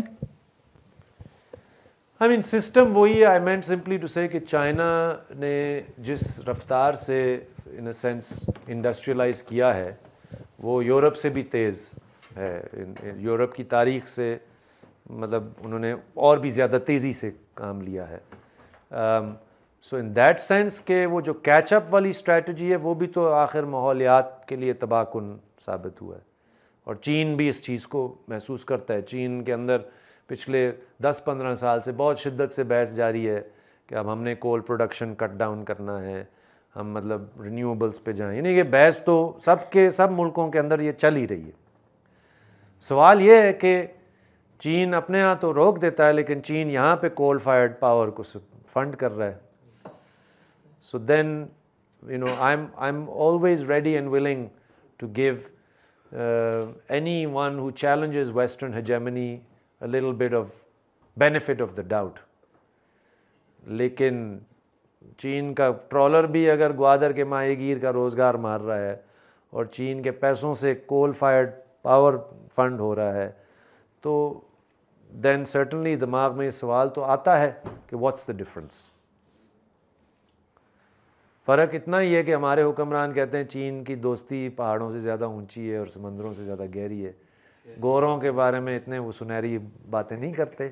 آئی مین سسٹم وہی ہے. آئی مینٹ سمپلی ٹو سے کہ چائنا نے جس رفتار سے ان اے سینس انڈسٹریلائز کیا ہے وہ یورپ سے بھی تیز ہے. یورپ کی تاریخ سے مطلب انہوں نے اور بھی زیادہ تیزی سے کام لیا ہے. سو ان دیٹ سینس کہ وہ جو کیچ اپ والی اسٹریٹجی ہے وہ بھی تو آخر ماحولیات کے لیے تباہ کن ثابت ہوا ہے. اور چین بھی اس چیز کو محسوس کرتا ہے. چین کے اندر پچھلے 10-15 سال سے بہت شدت سے بحث جاری ہے کہ اب ہم نے کول پروڈکشن کٹ ڈاؤن کرنا ہے, ہم مطلب رینیویبلس پہ جائیں. یعنی یہ بحث تو سب ملکوں کے اندر یہ چل ہی رہی ہے. سوال یہ ہے کہ چین اپنے ہاں تو روک دیتا ہے لیکن چین یہاں پہ کول فائرڈ پاور کو فنڈ کر رہا ہے. So then I am always ready and willing to give anyone who challenges western hegemony a little bit of benefit of the doubt. لیکن چین کا ٹرالر بھی اگر گوادر کے ماہی گیر کا روزگار مار رہا ہے اور چین کے پیسوں سے کول فائرڈ پاور فنڈ ہو رہا ہے تو دین سرٹنلی دماغ میں یہ سوال تو آتا ہے کہ واٹس دا ڈفرنس. فرق اتنا ہی ہے کہ ہمارے حکمران کہتے ہیں چین کی دوستی پہاڑوں سے زیادہ اونچی ہے اور سمندروں سے زیادہ گہری ہے. گوروں کے بارے میں اتنے وہ سنہری باتیں نہیں کرتے.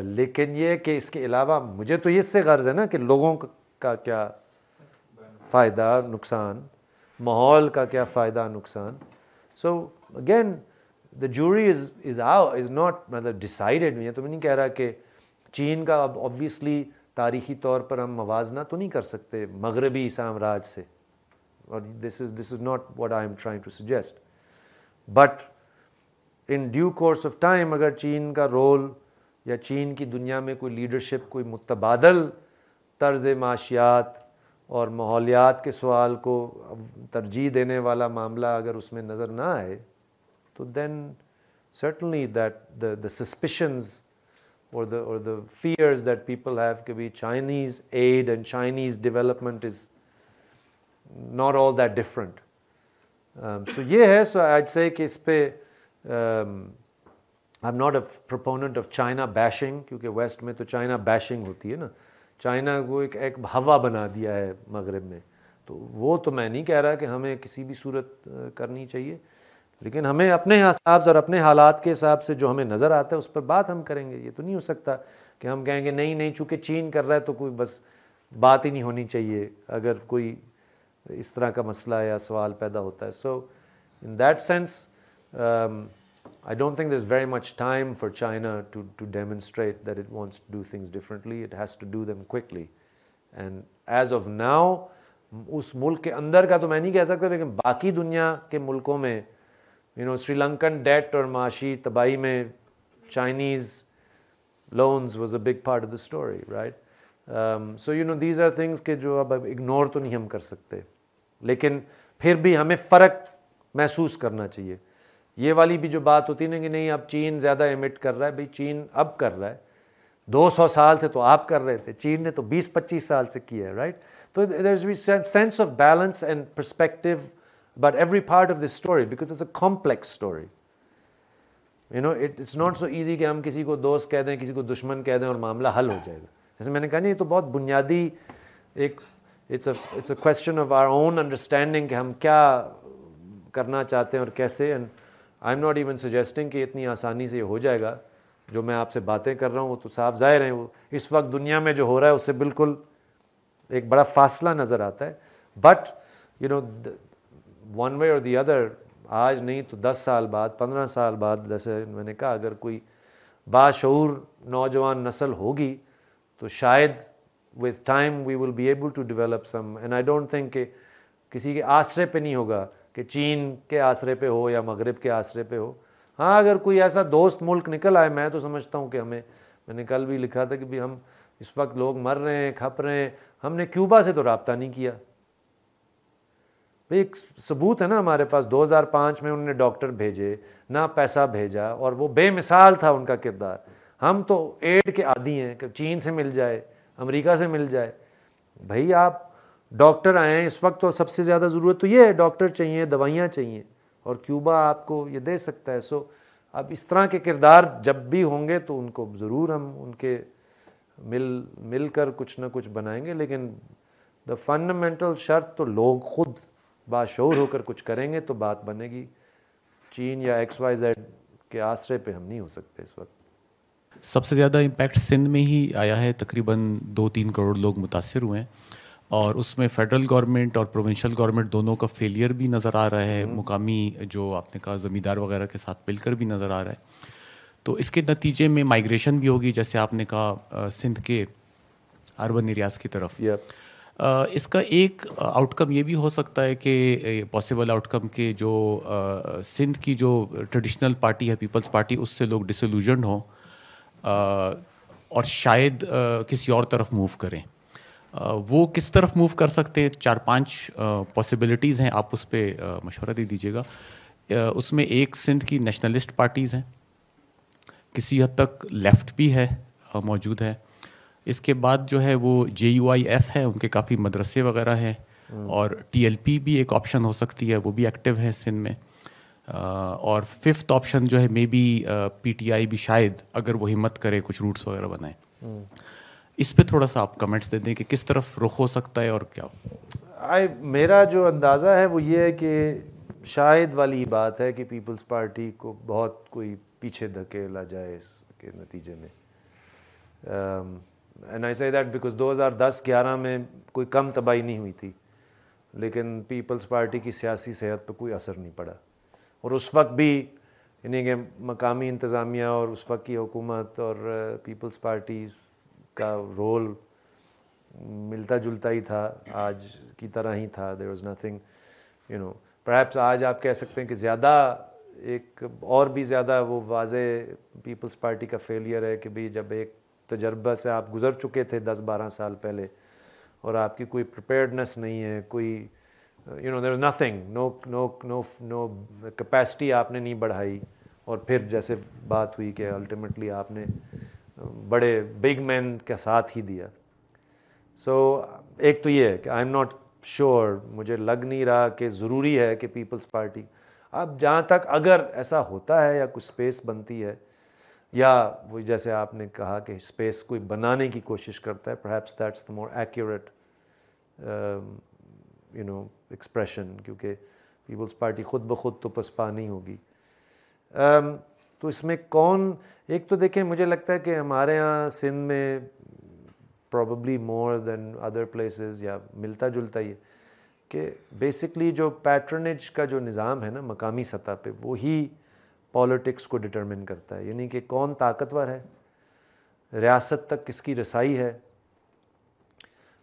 لیکن یہ کہ اس کے علاوہ مجھے تو اس سے غرض ہے نا کہ لوگوں کا کیا فائدہ نقصان, ماحول کا کیا فائدہ نقصان. So again the jury is not مطلب ڈیسائیڈیڈ. میں تو نہیں کہہ رہا کہ چین کا اب آبویسلی تاریخی طور پر ہم موازنہ تو نہیں کر سکتے مغربی سامراج سے, اور this is not what I am trying to suggest. But in due course of time اگر چین کا رول یا چین کی دنیا میں کوئی لیڈرشپ, کوئی متبادل طرز معاشیات اور ماحولیات کے سوال کو ترجیح دینے والا معاملہ اگر اس میں نظر نہ آئے تو then certainly that the suspicions or the fears that people have کہ بھی Chinese aid and Chinese development is not all that different. So یہ ہے. So I'd say کہ اس پہ I'm not a proponent of China bashing کیونکہ ویسٹ میں تو China bashing ہوتی ہے نا. چائنا کو ایک ہوا بنا دیا ہے مغرب میں, تو وہ تو میں نہیں کہہ رہا کہ ہمیں کسی بھی صورت کرنی چاہیے, لیکن ہمیں اپنے حساب سے اور اپنے حالات کے حساب سے جو ہمیں نظر آتا ہے اس پر بات ہم کریں گے. یہ تو نہیں ہو سکتا کہ ہم کہیں گے نہیں چونکہ چین کر رہا ہے تو کوئی بس بات ہی نہیں ہونی چاہیے اگر کوئی اس طرح کا مسئلہ یا سوال پیدا ہوتا ہے. So in that sense I don't think there's very much time for China to demonstrate that it wants to do things differently. It has to do them quickly. And as of now, اس ملک کے اندر کا تو میں نہیں کہہ سکتا, لیکن باقی دنیا کے ملکوں میں سری لنکن ڈیٹ اور معاشی تباہی میں Chinese loans was a big part of the story, right. So these are things کہ جو اب اگنور تو نہیں ہم کر سکتے, لیکن پھر بھی ہمیں فرق محسوس کرنا چاہیے. یہ والی بھی جو بات ہوتی ہے نا کہ نہیں اب چین زیادہ ایمٹ کر رہا ہے, بھئی چین اب کر رہا ہے, 200 سال سے تو آپ کر رہے تھے, چین نے تو 20-25 سال سے کیا ہے, رائٹ. تو there is a sense of balance and perspective about every part of this story because it's a complex story. It's not so easy کہ ہم کسی کو دوست کہہ دیں, کسی کو دشمن کہہ دیں اور معاملہ حل ہو جائے گا. جیسے میں نے کہا نہیں, یہ تو بہت بنیادی ایک it's a question of our own understanding کہ ہم کیا کرنا چاہتے ہیں اور کیسے. and I'm not even suggesting کہ اتنی آسانی سے یہ ہو جائے گا. جو میں آپ سے باتیں کر رہا ہوں وہ تو صاف ظاہر ہیں, وہ اس وقت دنیا میں جو ہو رہا ہے اس سے بالکل ایک بڑا فاصلہ نظر آتا ہے. بٹ ون وے اور دی ادر, آج نہیں تو 10 سال بعد, 15 سال بعد, جیسے میں نے کہا, اگر کوئی باشعور نوجوان نسل ہوگی تو شاید with time we will be able to develop some, and I don't think کہ کسی کے آسرے پہ نہیں ہوگا کہ چین کے آسرے پہ ہو یا مغرب کے آسرے پہ ہو. ہاں اگر کوئی ایسا دوست ملک نکل آئے, میں تو سمجھتا ہوں کہ میں نے کل بھی لکھا تھا کہ بھی ہم اس وقت لوگ مر رہے ہیں, کھپ رہے ہیں, ہم نے کیوبا سے تو رابطہ نہیں کیا. ایک ثبوت ہے نا ہمارے پاس, 2005 میں انہوں نے ڈاکٹر بھیجے, نہ پیسہ بھیجا, اور وہ بے مثال تھا ان کا کردار. ہم تو ایڈ کے عادی ہیں کہ چین سے مل جائے, امریکہ سے مل جائے. بھائی آپ ڈاکٹر آئے ہیں اس وقت, تو سب سے زیادہ ضرورت تو یہ ہے, ڈاکٹر چاہیے, دوائیاں چاہیے, اور کیوبا آپ کو یہ دے سکتا ہے. سو اب اس طرح کے کردار جب بھی ہوں گے تو ان کو ضرور ہم ان کے مل کر کچھ نہ کچھ بنائیں گے. لیکن دا فنڈامنٹل شرط تو لوگ خود باشعور ہو کر کچھ کریں گے تو بات بنے گی. چین یا XYZ کے آسرے پہ ہم نہیں ہو سکتے اس وقت. سب سے زیادہ امپیکٹ سندھ میں ہی آیا ہے, تقریباً 2-3 کروڑ لوگ متاثر ہوئے ہیں, اور اس میں فیڈرل گورنمنٹ اور پروونشل گورنمنٹ دونوں کا فیلئر بھی نظر آ رہا ہے, مقامی جو آپ نے کہا زمیندار وغیرہ کے ساتھ مل کر بھی نظر آ رہا ہے. تو اس کے نتیجے میں مائیگریشن بھی ہوگی, جیسے آپ نے کہا سندھ کے اربن ایریاز کی طرف. اس کا ایک آؤٹ کم یہ بھی ہو سکتا ہے کہ پاسبل آؤٹ کم کہ جو سندھ کی جو ٹریڈیشنل پارٹی ہے پیپلز پارٹی, اس سے لوگ ڈسلوژنڈ ہوں اور شاید کسی اور طرف موو کریں. وہ کس طرف موو کر سکتے ہیں؟ 4-5 پاسبلٹیز ہیں, آپ اس پہ مشورہ دے دیجیے گا. اس میں ایک سندھ کی نیشنلسٹ پارٹیز ہیں, کسی حد تک لیفٹ بھی ہے موجود ہے. اس کے بعد جو ہے وہ JUIF ہے, ان کے کافی مدرسے وغیرہ ہیں, اور TLP بھی ایک آپشن ہو سکتی ہے, وہ بھی ایکٹیو ہے سندھ میں. اور 5th آپشن جو ہے مے بی PTI بھی شاید, اگر وہ ہمت کرے کچھ روٹس وغیرہ بنائے. اس پہ تھوڑا سا آپ کمنٹس دے دیں کہ کس طرف رخ ہو سکتا ہے اور کیا. میرا جو اندازہ ہے وہ یہ ہے کہ شاید والی بات ہے کہ پیپلز پارٹی کو بہت کوئی پیچھے دھکیلا جائے اس کے نتیجے میں. اینڈ آئی سے دیٹ بیکاز 2010-11 میں کوئی کم تباہی نہیں ہوئی تھی, لیکن پیپلز پارٹی کی سیاسی صحت پہ کوئی اثر نہیں پڑا. اور اس وقت بھی یعنی کہ مقامی انتظامیہ اور اس وقت کی حکومت اور پیپلز پارٹی کا رول ملتا جلتا ہی تھا, آج کی طرح ہی تھا. دیر واز نتھنگ پرہیپس آج آپ کہہ سکتے ہیں کہ زیادہ ایک اور بھی زیادہ وہ واضح پیپلز پارٹی کا فیلئر ہے کہ بھی جب ایک تجربہ سے آپ گزر چکے تھے 10-12 سال پہلے, اور آپ کی کوئی پریپیئرڈنس نہیں ہے, کوئی there was nothing, no capacity آپ نے نہیں بڑھائی, اور پھر جیسے بات ہوئی کہ الٹیمیٹلی آپ نے بڑے بگ مین کے ساتھ ہی دیا. سو ایک تو یہ ہے کہ آئی ایم ناٹ شیور, مجھے لگ نہیں رہا کہ ضروری ہے کہ پیپلز پارٹی, اب جہاں تک اگر ایسا ہوتا ہے یا کچھ اسپیس بنتی ہے, یا وہ جیسے آپ نے کہا کہ اسپیس کوئی بنانے کی کوشش کرتا ہے, perhaps that's the more accurate expression, کیونکہ پیپلز پارٹی خود بخود تو پسپا نہیں ہوگی. تو اس میں کون, ایک تو دیکھیں مجھے لگتا ہے کہ ہمارے ہاں سندھ میں probably more than other places یا ملتا جلتا ہی کہ بیسکلی جو پیٹرنیج کا جو نظام ہے نا مقامی سطح پہ, وہی پالیٹکس کو ڈٹرمن کرتا ہے. یعنی کہ کون طاقتور ہے, ریاست تک کس کی رسائی ہے,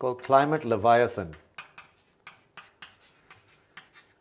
called Climate Leviathan,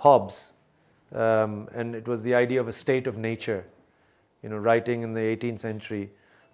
Hobbes, and it was the idea of a state of nature, writing in the 18th century.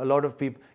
a lot of people,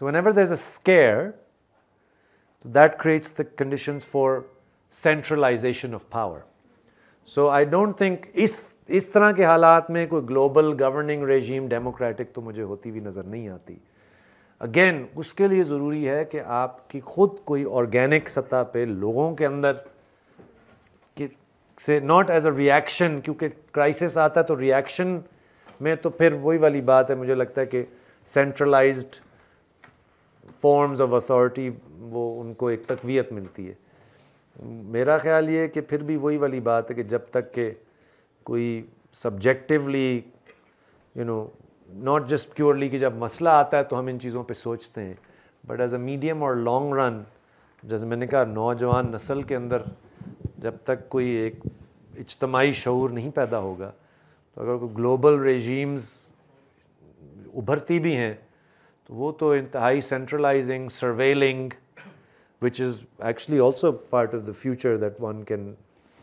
So whenever there's a scare, that creates the conditions for centralization of power. So I don't think اس طرح کے حالات میں کوئی گلوبل گورننگ ریجیم ڈیموکریٹک تو مجھے ہوتی ہوئی نظر نہیں آتی. اگین اس کے لیے ضروری ہے کہ آپ کی خود کوئی آرگینک سطح پہ لوگوں کے اندر سے ناٹ ایز اے ریئیکشن, کیونکہ کرائسس آتا ہے تو ریئیکشن میں تو پھر وہی والی بات ہے, مجھے لگتا ہے کہ سینٹرلائزڈ فارمز آف اتھارٹی وہ ان کو ایک تقویت ملتی ہے. میرا خیال یہ ہے کہ پھر بھی وہی والی بات ہے کہ جب تک کہ کوئی سبجیکٹیولی ناٹ جسٹ پیورلی کہ جب مسئلہ آتا ہے تو ہم ان چیزوں پہ سوچتے ہیں, بٹ ایز اے میڈیم اور لانگ رن, جیسے میں نے کہا نوجوان نسل کے اندر جب تک کوئی ایک اجتماعی شعور نہیں پیدا ہوگا, تو اگر کوئی گلوبل ریجیمز ابھرتی بھی ہیں تو وہ تو انتہائی سینٹرلائزنگ, سرویلنگ, which is actually also part of the future that one can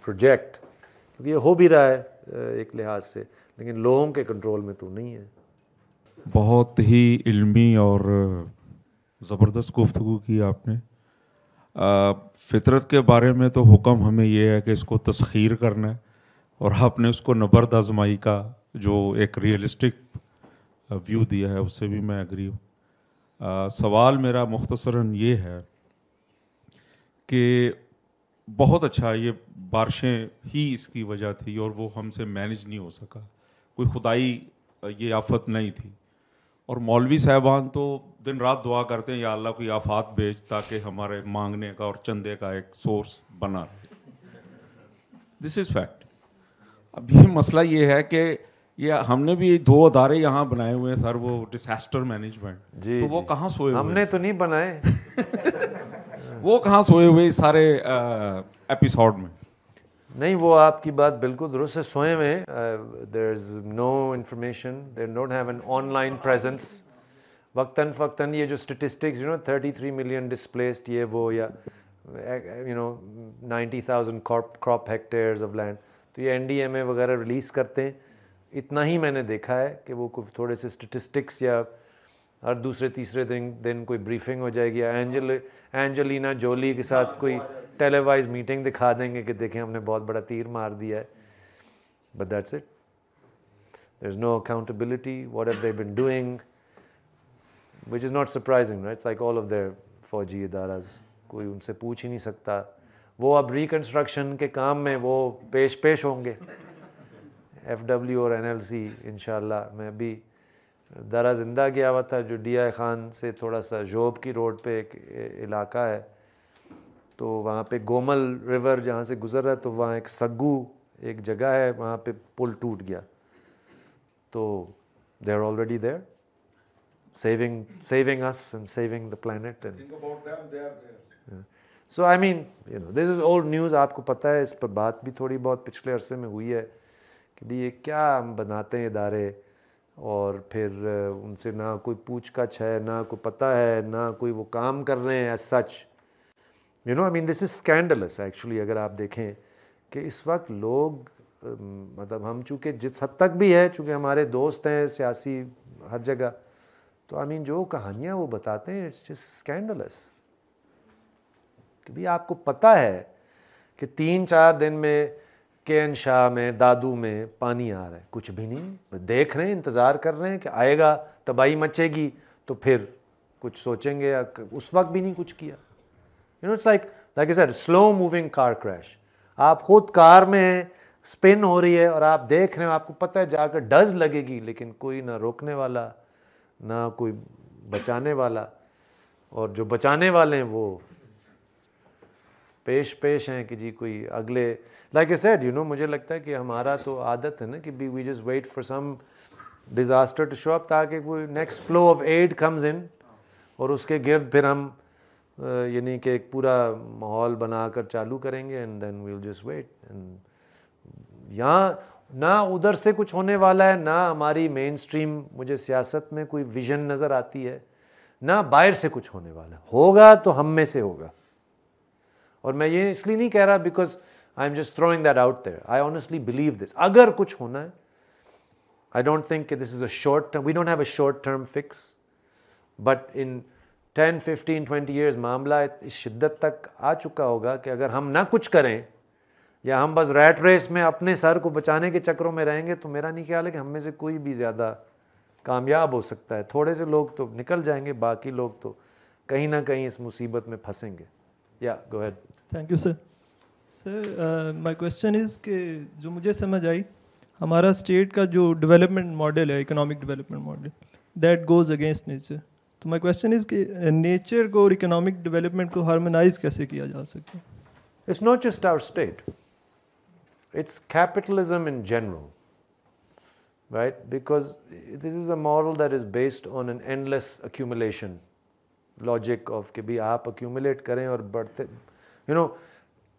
project, کیونکہ یہ ہو بھی رہا ہے ایک لحاظ سے, لیکن لوگوں کے کنٹرول میں تو نہیں ہے. بہت ہی علمی اور زبردست گفتگو کی آپ نے. فطرت کے بارے میں تو حکم ہمیں یہ ہے کہ اس کو تسخیر کرنا ہے, اور آپ نے اس کو نبرد آزمائی کا جو ایک ریئلسٹک ویو دیا ہے اس سے بھی میں ایگری ہوں. سوال میرا مختصراً یہ ہے کہ بہت اچھا یہ بارشیں ہی اس کی وجہ تھی اور وہ ہم سے مینیج نہیں ہو سکا, کوئی خدائی یہ آفت نہیں تھی, اور مولوی صاحبان تو دن رات دعا کرتے ہیں یا اللہ کوئی آفات بھیج تاکہ ہمارے مانگنے کا اور چندے کا ایک سورس بنا رہے. دس از فیکٹ. اب یہ مسئلہ یہ ہے کہ یہ ہم نے بھی 2 ادارے یہاں بنائے ہوئے ہیں سر, وہ ڈیزاسٹر مینجمنٹ, تو وہ کہاں سوئے ہوئے؟ ہم نے تو نہیں بنائے. وہ کہاں سوئے ہوئے اس سارے ایپیسوڈ میں؟ نہیں, وہ آپ کی بات بالکل درست ہے, سوئے میں. There is no information, they don't have an online presence. وقتاً فوقتاً یہ جو اسٹیٹسٹکس 33 ملین ڈسپلیسڈ یہ وہ, یا 90,000 کراپ ہیکٹیئرز آف لینڈ, تو یہ NDMA وغیرہ ریلیز کرتے ہیں. اتنا ہی میں نے دیکھا ہے کہ وہ کوئی تھوڑے سے اسٹیٹسٹکس, یا ہر دوسرے تیسرے دن کوئی بریفنگ ہو جائے گی, یا اینجلینا جولی کے ساتھ کوئی ٹیلی وائز میٹنگ دکھا دیں گے کہ دیکھیں ہم نے بہت بڑا تیر مار دیا ہے. But that's it. There is no accountability. What have they been doing, which is not surprising, right? It's like all of their فوجی اداراز, کوئی ان سے پوچھ ہی نہیں سکتا. وہ اب ریکنسٹرکشن کے کام میں وہ پیش ہوں گے, FW اور NLC انشاءاللہ. میں ابھی درہ زندہ گیا ہوا تھا, جو DI خان سے تھوڑا سا جوب کی روڈ پہ ایک علاقہ ہے, تو وہاں پہ گومل ریور جہاں سے گزر رہا ہے, تو وہاں ایک سگو ایک جگہ ہے, وہاں پہ پل ٹوٹ گیا. تو they are already there, saving us and saving the planet. And think about them, they are there. So I mean, this is old news. آپ کو پتہ ہے, اس پر بات بھی تھوڑی بہت پچھلے عرصے میں ہوئی ہے کہ بھی یہ کیا ہم بناتے ہیں ادارے, اور پھر ان سے نہ کوئی پوچھ گچھ ہے, نہ کوئی پتہ ہے, نہ کوئی وہ کام کر رہے ہیں as such. I mean this is scandalous actually. اگر آپ دیکھیں کہ اس وقت لوگ مطلب ہم چونکہ جس حد تک بھی ہے, چونکہ ہمارے دوست ہیں سیاسی ہر جگہ, تو I mean جو کہانیاں وہ بتاتے ہیں, it's just scandalous. کہ بھی آپ کو پتہ ہے کہ 3-4 دن میں KN شاہ میں, دادو میں پانی آ رہا ہے, کچھ بھی نہیں, دیکھ رہے ہیں, انتظار کر رہے ہیں کہ آئے گا, تباہی مچے گی, تو پھر کچھ سوچیں گے. اس وقت بھی نہیں کچھ کیا. It's like I said, slow moving car crash. آپ خود کار میں ہیں, اسپن ہو رہی ہے, اور آپ دیکھ رہے ہیں, آپ کو پتہ ہے جا کر ڈز لگے گی, لیکن کوئی نہ روکنے والا, نہ کوئی بچانے والا, اور جو بچانے والے ہیں وہ پیش ہیں کہ جی کوئی اگلے. لائک اے سیڈ مجھے لگتا ہے کہ ہمارا تو عادت ہے نا کہ we just wait for some disaster to show up, تاکہ کوئی next flow of aid comes in, اور اس کے گرد پھر ہم یعنی کہ ایک پورا ماحول بنا کر چالو کریں گے, and then we will just wait. یہاں نہ ادھر سے کچھ ہونے والا ہے, نہ ہماری مین اسٹریم مجھے سیاست میں کوئی ویژن نظر آتی ہے, نہ باہر سے کچھ ہونے والا ہے. ہوگا تو ہم میں سے ہوگا. اور میں یہ اس لیے نہیں کہہ رہا because I am just throwing that out there. I honestly believe this. اگر کچھ ہونا ہے, I don't think that this is a short term, we don't have a short term fix, but in 10, 15, 20 years معاملہ اس شدت تک آ چکا ہوگا کہ اگر ہم نہ کچھ کریں, یا ہم بس ریٹ ریس میں اپنے سر کو بچانے کے چکروں میں رہیں گے تو میرا نہیں خیال ہے کہ ہم میں سے کوئی بھی زیادہ کامیاب ہو سکتا ہے. تھوڑے سے لوگ تو نکل جائیں گے, باقی لوگ تو کہیں نہ کہیں اس مصیبت میں پھنسیں گے. یا go ahead. Thank you sir. Sir my question is کہ جو مجھے سمجھ آئی, ہمارا اسٹیٹ کا جو ڈیولپمنٹ ماڈل ہے, economic development model, that goes against nature. تو مائی کویشچن از کہ نیچر کو اور اکنامک ڈیولپمنٹ کو ہارمونائز کیسے کیا جا سکتا ہے؟ It's not just our state. It's capitalism in general, right? Because this is a model that is based on an endless accumulation logic of کہ بھی آپ accumulate کریں اور بڑھتے,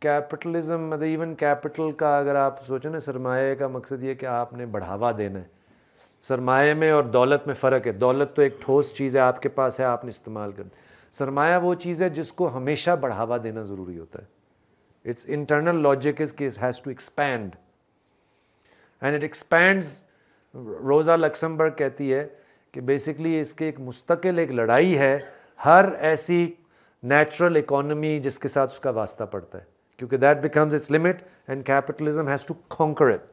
capitalism, مطلب even capital کا اگر آپ سوچیں نا, سرمایہ کا مقصد یہ کہ آپ نے بڑھاوا دینا ہے. سرمایہ میں اور دولت میں فرق ہے. دولت تو ایک ٹھوس چیز ہے, آپ کے پاس ہے, آپ نے استعمال کرنا. سرمایہ وہ چیز ہے جس کو ہمیشہ بڑھاوا دینا ضروری ہوتا ہے. Its internal logic is کہ it has to expand, and it expands. Rosa Luxemburg کہتی ہے کہ بیسکلی اس کے ایک مستقل ایک لڑائی ہے ہر ایسی نیچرل اکانومی جس کے ساتھ اس کا واسطہ پڑتا ہے, کیونکہ that becomes its limit and capitalism has to conquer it.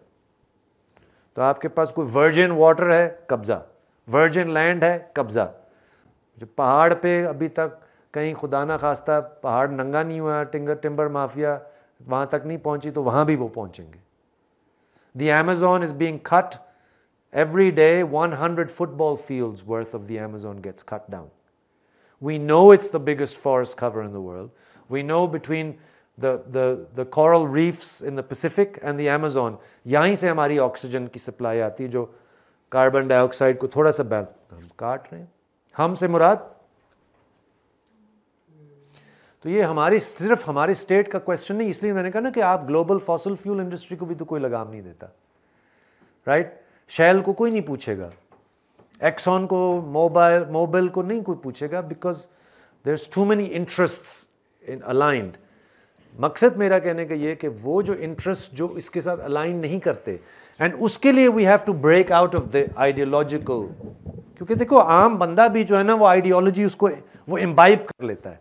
تو آپ کے پاس کوئی ورجن واٹر ہے, قبضہ, ورجن لینڈ ہے, قبضہ. جو پہاڑ پہ ابھی تک کہیں خدا نہ خواستہ پہاڑ ننگا نہیں ہوا, ٹمبر مافیا وہاں تک نہیں پہنچی, تو وہاں بھی وہ پہنچیں گے. The Amazon is being cut every day. 100 football fields worth of the Amazon gets cut down. We know it's the biggest forest cover in the world. We know between the coral reefs in the Pacific and the Amazon, یہیں سے ہماری آکسیجن کی سپلائی آتی ہے, جو کاربن ڈائی آکسائڈ کو تھوڑا سا ہم کاٹ رہے ہیں. ہم سے مراد تو یہ ہماری صرف ہماری اسٹیٹ کا کویشچن نہیں. اس لیے میں نے کہا نا کہ آپ گلوبل فاسل فیول انڈسٹری کو بھی تو کوئی لگام نہیں دیتا, رائٹ. شیل کو کوئی نہیں پوچھے گا, ایکسون کو, موبل کو نہیں کوئی پوچھے گا, because there is too many interests aligned. مقصد میرا کہنے کا یہ کہ وہ جو انٹرسٹ جو اس کے ساتھ الائن نہیں کرتے, اینڈ اس کے لیے we have to break out of the ideological. کیونکہ دیکھو عام بندہ بھی جو ہے نا وہ آئیڈیالوجی اس کو وہ امبائب کر لیتا ہے.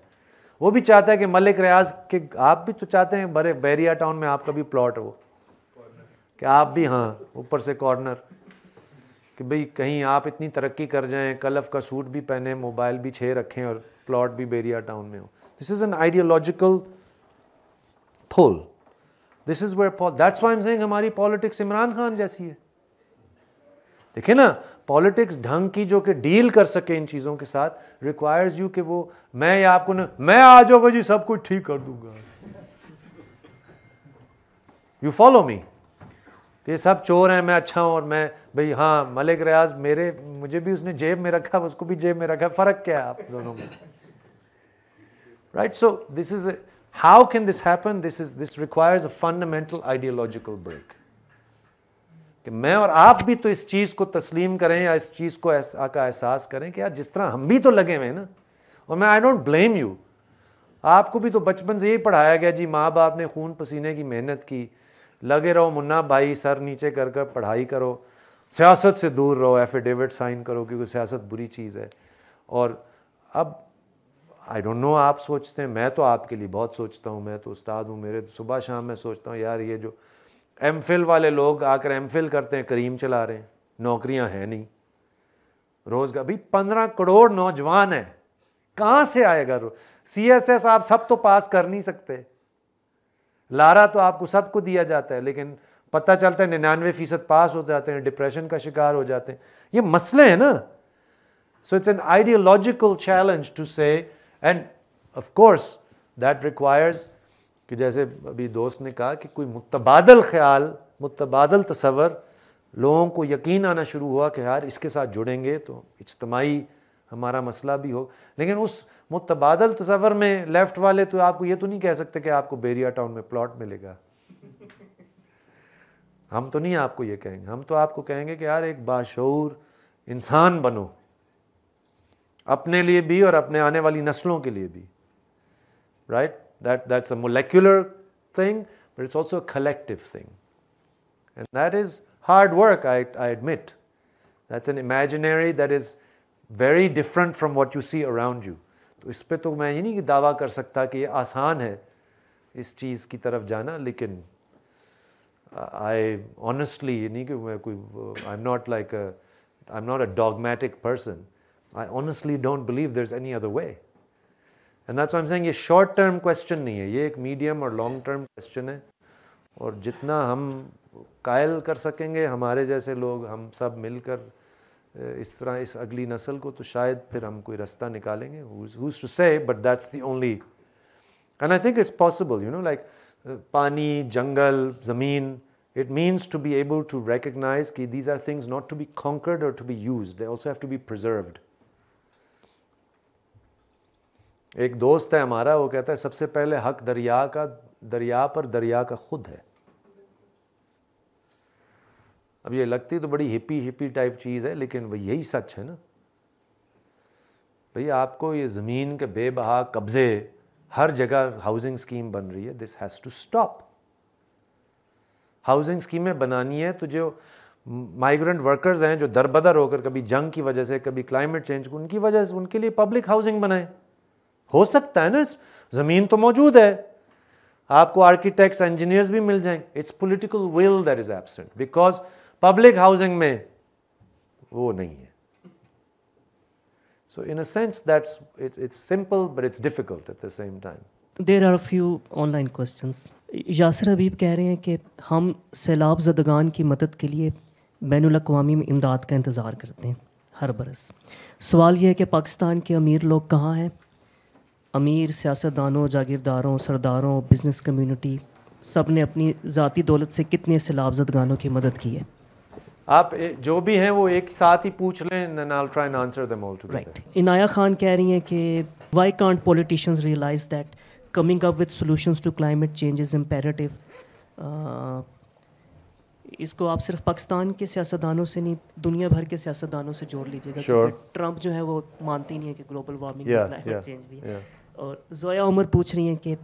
وہ بھی چاہتا ہے کہ ملک ریاض کے, آپ بھی تو چاہتے ہیں بڑے بیریا ٹاؤن میں آپ کا بھی پلاٹ ہو, کہ آپ بھی, ہاں, اوپر سے کارنر, کہ بھئی کہیں آپ اتنی ترقی کر جائیں, کلف کا سوٹ بھی پہنیں, موبائل بھی 6 رکھیں اور پلاٹ بھی بیریا ٹاؤن میں ہو. This is an ideological pull. This is where that's why I'm saying ہماری پالیٹکس عمران خان جیسی ہے. دیکھیں نا, پالیٹکس ڈھنگ کی جو کہ ڈیل کر سکے ان چیزوں کے ساتھ, ریکوائرز یو کہ وہ میں یا آپ کو میں آ جاؤ بھائی سب کچھ ٹھیک کر دوں گا. یو فالو می, کہ یہ سب چور ہیں, میں اچھا ہوں, اور میں بھئی ہاں ملک ریاض مجھے بھی اس نے جیب میں رکھا, اس کو بھی جیب میں رکھا, فرق کیا ہے آپ دونوں میں, right. So this is how can this happen? This requires a fundamental ideological break. کہ میں اور آپ بھی تو اس چیز کو تسلیم کریں یا اس چیز کو کا احساس کریں کہ یار جس طرح ہم بھی تو لگے ہوئے ہیں نا, اور میں I don't blame you. آپ کو بھی تو بچپن سے یہی پڑھایا گیا جی, ماں باپ نے خون پسینے کی محنت کی, لگے رہو منا بھائی, سر نیچے کر کر پڑھائی کرو, سیاست سے دور رہو, ایفیڈیوٹ سائن کرو کیونکہ سیاست بری چیز ہے. اور اب آئی ڈونٹ نو آپ سوچتے ہیں, میں تو آپ کے لیے بہت سوچتا ہوں, میں تو استاد ہوں, میرے تو صبح شام میں سوچتا ہوں یار یہ جو ایم فل والے لوگ آ کر ایم فل کرتے ہیں, کریم چلا رہے ہیں, نوکریاں ہیں نہیں, روزگار بھی 15 کروڑ نوجوان ہیں, کہاں سے آئے گا؟ سی ایس ایس آپ سب تو پاس کر نہیں سکتے, لارا تو آپ کو سب کو دیا جاتا ہے, لیکن پتہ چلتا ہے 99% پاس ہو جاتے ہیں, ڈپریشن کا شکار ہو جاتے ہیں. یہ مسئلے ہیں نا. So it's an ideological challenge to say, and of course that requires کہ جیسے ابھی دوست نے کہا کہ کوئی متبادل خیال, متبادل تصور, لوگوں کو یقین آنا شروع ہوا کہ یار اس کے ساتھ جڑیں گے تو اجتماعی ہمارا مسئلہ بھی ہو. لیکن اس متبادل تصور میں لیفٹ والے تو آپ کو یہ تو نہیں کہہ سکتے کہ آپ کو بیریا ٹاؤن میں پلاٹ ملے گا. ہم تو نہیں آپ کو یہ کہیں گے, ہم تو آپ کو کہیں گے کہ یار ایک باشعور انسان بنو, اپنے لیے بھی اور اپنے آنے والی نسلوں کے لیے بھی, right. That's a molecular thing, but it's also a collective thing. And that is hard work, I admit. That's an imaginary that is very different from what you see around you. تو اس پہ تو میں یہ نہیں دعویٰ کر سکتا کہ یہ آسان ہے اس چیز کی طرف جانا, لیکن I honestly, نہیں کہ میں کوئی I'm not a dogmatic person. I honestly don't believe there's any other way. And that's why I'm saying یہ short term question نہیں ہے, یہ ایک medium اور long term question ہے. اور جتنا ہم قائل کر سکیں گے ہمارے جیسے لوگ, ہم سب مل کر اس طرح اس اگلی نسل کو, تو شاید پھر ہم کوئی رستہ نکالیں گے. Who's to say, but that's the only. And I think it's possible, you know, like پانی, جنگل, زمین, it means to be able to recognize کہ these are things not to be conquered or to be used, they also have to be preserved. ایک دوست ہے ہمارا, وہ کہتا ہے سب سے پہلے حق دریا پر دریا کا خود ہے. اب یہ لگتی تو بڑی ہپی ٹائپ چیز ہے, لیکن وہ یہی سچ ہے نا بھئی. آپ کو یہ زمین کے بے بہا قبضے, ہر جگہ ہاؤسنگ اسکیم بن رہی ہے, this has to stop. Housing اسکیمیں بنانی ہے تو جو مائیگرنٹ ورکرز ہیں جو دربدر ہو کر کبھی جنگ کی وجہ سے, کبھی کلائمیٹ چینج, ان کی وجہ سے ان کے لیے پبلک ہاؤسنگ بنائیں. ہو سکتا ہے نا, زمین تو موجود ہے, آپ کو آرکیٹیکٹس انجینئرز بھی مل جائیں. It's political will that is absent, because public housing میں وہ نہیں ہے. So in a sense it's simple but it's difficult at the same time. There are a few online questions. Yasir حبیب کہہ رہے ہیں کہ ہم سیلاب زدگان کی مدد کے لیے بین الاقوامی امداد کا انتظار کرتے ہیں ہر برس. سوال یہ ہے کہ پاکستان کے امیر لوگ کہاں ہیں؟ امیر, سیاستدانوں, جاگیرداروں, سرداروں, بزنس کمیونٹی, سب نے اپنی ذاتی دولت سے کتنے سیلاب زدگانوں کی مدد کی ہے؟ آپ جو بھی ہیں وہ ایک ساتھ ہی پوچھ لیں, and I'll try and answer them all together. Right. Inaya Khan کہہ رہی ہیں کہ why can't politicians realize that coming up with solutions to climate change is imperative. اس کو آپ صرف پاکستان کے سیاستدانوں سے نہیں, دنیا بھر کے سیاستدانوں سے جوڑ لیجیے گا, کیونکہ ٹرمپ جو ہے وہ مانتے ہی نہیں ہے کہ گلوبل وارمنگ کلائمیٹ چینج بھی ہے. اور زویا عمر پوچھ رہی ہیں کہ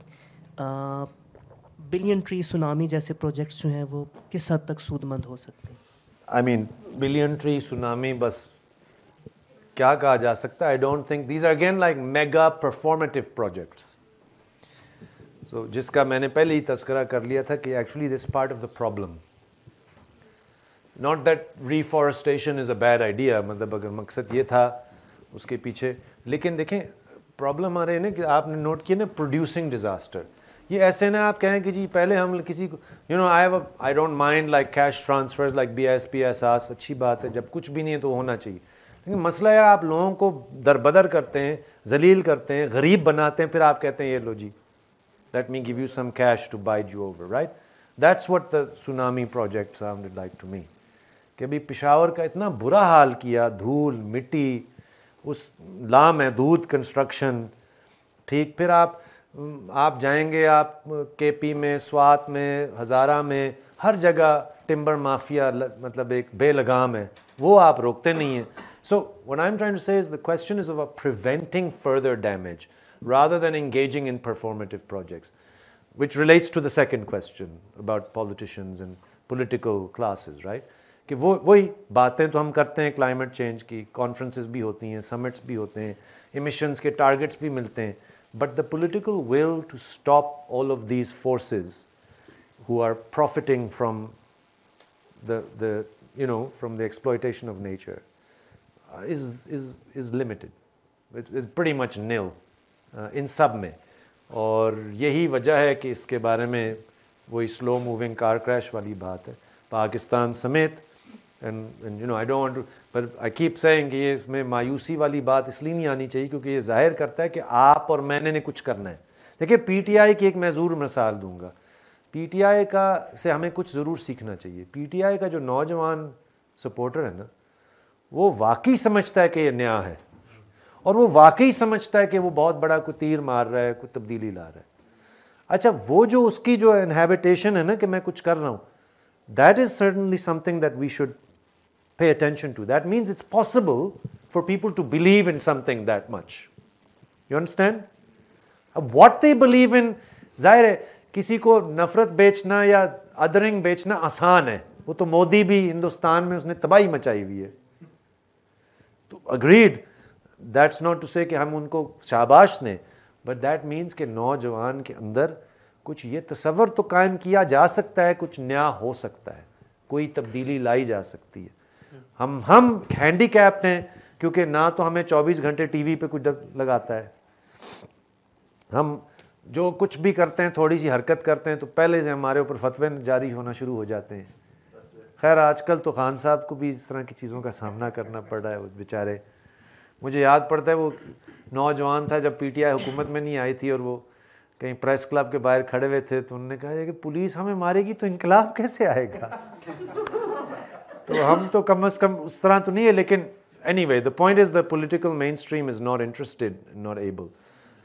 بلین ٹری سونامی جیسے پروجیکٹس جو ہیں وہ کس حد تک سود مند ہو سکتے ہیں؟ I mean, billion tree tsunami, بس کیا کہا جا سکتا ہے. I don't think these are again like mega performative projects. So جس کا میں نے پہلے ہی تذکرہ کر لیا تھا کہ actually this is part of the problem. Not that reforestation is a bad idea, مطلب اگر مقصد یہ تھا اس کے پیچھے, لیکن دیکھیں پرابلم آ رہے ہیں نا کہ آپ نے نوٹ کیا نا producing disaster. یہ ایسے نہ آپ کہیں کہ جی پہلے ہم کسی کو I don't mind like cash transfers like BSP احساس, اچھی بات ہے, جب کچھ بھی نہیں ہے تو ہونا چاہیے. لیکن مسئلہ ہے آپ لوگوں کو دربدر کرتے ہیں, ذلیل کرتے ہیں, غریب بناتے ہیں, پھر آپ کہتے ہیں یہ لو جی let me give you some cash to bide you over, right? That's what the tsunami project sounded like to me. کہ ابھی پشاور کا اتنا برا حال کیا, دھول مٹی, اس لامحدود کنسٹرکشن, ٹھیک, پھر آپ جائیں گے, آپ کے پی میں, سوات میں, ہزارہ میں, ہر جگہ ٹمبر مافیا مطلب ایک بے لگام ہے, وہ آپ روکتے نہیں ہیں. So what I'm trying to say is the question is about preventing further damage rather than engaging in performative projects, which relates to the second question about politicians and political classes, right? کہ وہی باتیں تو ہم کرتے ہیں کلائمیٹ چینج کی, کانفرنسز بھی ہوتی ہیں, سمٹس بھی ہوتے ہیں, ایمیشنز کے ٹارگٹس بھی ملتے ہیں, but the political will to stop all of these forces who are profiting from from the exploitation of nature is limited. It's pretty much nil ان سب میں. اور یہی وجہ ہے کہ اس کے بارے میں وہی سلو موونگ کار کریش والی بات ہے پاکستان سمیت. and I don't want to, but I keep saying کہ یہ اس میں مایوسی والی بات اس لیے نہیں آنی چاہیے کیونکہ یہ ظاہر کرتا ہے کہ آپ اور میں نے کچھ کرنا ہے. دیکھیں پی ٹی آئی کی ایک معذور مثال دوں گا. پی ٹی آئی کا سے ہمیں کچھ ضرور سیکھنا چاہیے. پی ٹی آئی کا جو نوجوان سپورٹر ہے نا, وہ واقعی سمجھتا ہے کہ یہ نیا ہے, اور وہ واقعی سمجھتا ہے کہ وہ بہت بڑا کوئی تیر مار رہا ہے, کوئی تبدیلی لا رہا ہے. اچھا وہ جو اس کی جو انہیبیٹیشن ہے نا کہ میں کچھ کر رہا ہوں, that is certainly something that we should pay attention to. That means it's possible for people to believe in something that much. You understand? What they believe in, ظاہر ہے کسی کو نفرت بیچنا یا ادرنگ بیچنا آسان ہے, وہ تو مودی بھی ہندوستان میں اس نے تباہی مچائی ہوئی ہے. تو agreed, that's not to say کہ ہم ان کو شاباش دیں, but that means کہ نوجوان کے اندر کچھ یہ تصور تو قائم کیا جا سکتا ہے کچھ نیا ہو سکتا ہے, کوئی تبدیلی لائی جا سکتی ہے. ہم ہینڈی کیپڈ ہیں کیونکہ نہ تو ہمیں 24 گھنٹے ٹی وی پہ کچھ لگاتا ہے, ہم جو کچھ بھی کرتے ہیں تھوڑی سی حرکت کرتے ہیں تو پہلے سے ہمارے اوپر فتوے جاری ہونا شروع ہو جاتے ہیں. خیر آج کل تو خان صاحب کو بھی اس طرح کی چیزوں کا سامنا کرنا پڑ رہا ہے, وہ بیچارے. مجھے یاد پڑتا ہے وہ نوجوان تھا جب پی ٹی آئی حکومت میں نہیں آئی تھی اور وہ کہیں پریس کلب کے باہر کھڑے ہوئے تھے تو انہوں نے کہا کہ پولیس ہمیں مارے گی تو انقلاب کیسے آئے گا. تو ہم تو کم از کم اس طرح تو نہیں ہے, لیکن any way the point is the political mainstream is not interested, not able.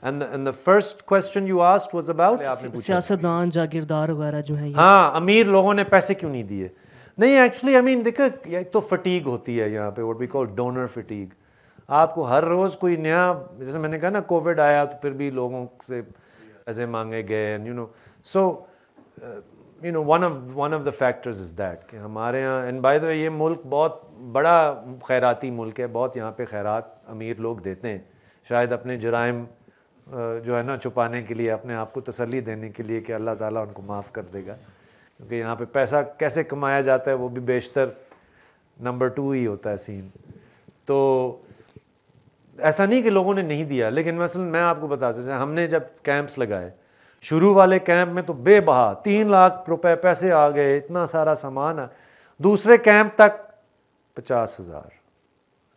And the first question you asked was about سیاستدان جاگیردار وغیرہ جو ہیں. ہاں امیر لوگوں نے پیسے کیوں نہیں دیے. نہیں ایکچولی آئی مین دیکھو ایک تو فٹیگ ہوتی ہے یہاں پہ, what we call donor fatigue. آپ کو ہر روز کوئی نیا, جیسے میں نے کہا نا کووڈ آیا تو پھر بھی لوگوں سے پیسے مانگے گئے, and so one of the factors is that کہ ہمارے یہاں, and by the way یہ ملک بہت بڑا خیراتی ملک ہے, بہت یہاں پہ خیرات امیر لوگ دیتے ہیں, شاید اپنے جرائم جو ہے نا چھپانے کے لیے, اپنے آپ کو تسلی دینے کے لیے کہ اللہ تعالیٰ ان کو معاف کر دے گا, کیونکہ یہاں پہ پیسہ کیسے کمایا جاتا ہے وہ بھی بیشتر نمبر 2 ہی ہوتا ہے سین. تو ایسا نہیں کہ لوگوں نے نہیں دیا, لیکن مثلا میں آپ کو بتا سکتا, ہم نے جب کیمپس لگائے شروع والے کیمپ میں تو بے بہا 3 لاکھ روپے پیسے آ گئے, اتنا سارا سامان, دوسرے کیمپ تک 50,000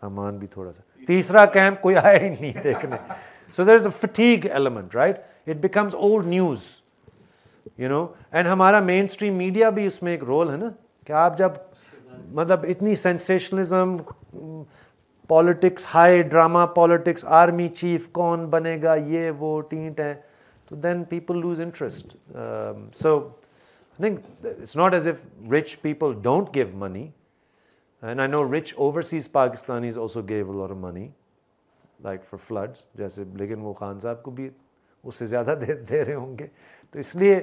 سامان بھی تھوڑا سا, تیسرا کیمپ کوئی آیا ہی نہیں دیکھنے. So there is a fatigue element, right? It becomes old news, and ہمارا مین اسٹریم میڈیا بھی اس میں ایک رول ہے نا, کہ آپ جب مطلب اتنی sensationalism, politics, high drama politics, army chief کون بنے گا, یہ وہ ٹینٹ ہے, تو then people lose interest. So I think it's not as if rich people don't give money, and I know rich overseas Pakistanis also gave a lot of money, like for floods جیسے, لیکن وہ خان صاحب کو بھی اس سے زیادہ دے رہے ہوں گے. تو اس لیے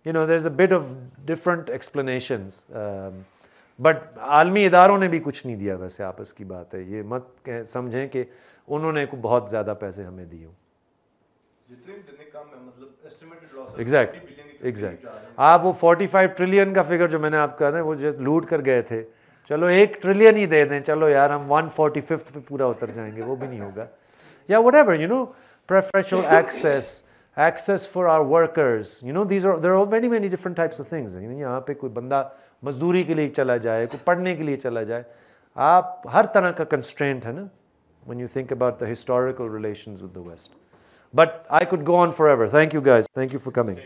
there's a bit of different explanations, but عالمی اداروں نے بھی کچھ نہیں دیا ویسے, آپس کی بات ہے, یہ مت سمجھیں کہ انہوں نے بہت زیادہ پیسے ہمیں دیے ہوں. ایگزیکٹ آپ وہ 45 ٹریلین کا فگر جو میں نے آپ کو کہا وہ جیسے لوٹ کر گئے تھے, چلو 1 ٹریلین ہی دے دیں, چلو یار ہم 145th پہ پورا اتر جائیں گے, وہ بھی نہیں ہوگا. یا whatever, preferential access for our workers, there are very many different types of things. یہاں پہ کوئی بندہ مزدوری کے لیے چلا جائے, کوئی پڑھنے کے لیے چلا جائے, آپ ہر طرح کا constraint ہے نا when you think about the historical relations with the West. But I could go on forever. Thank you guys. Thank you for coming.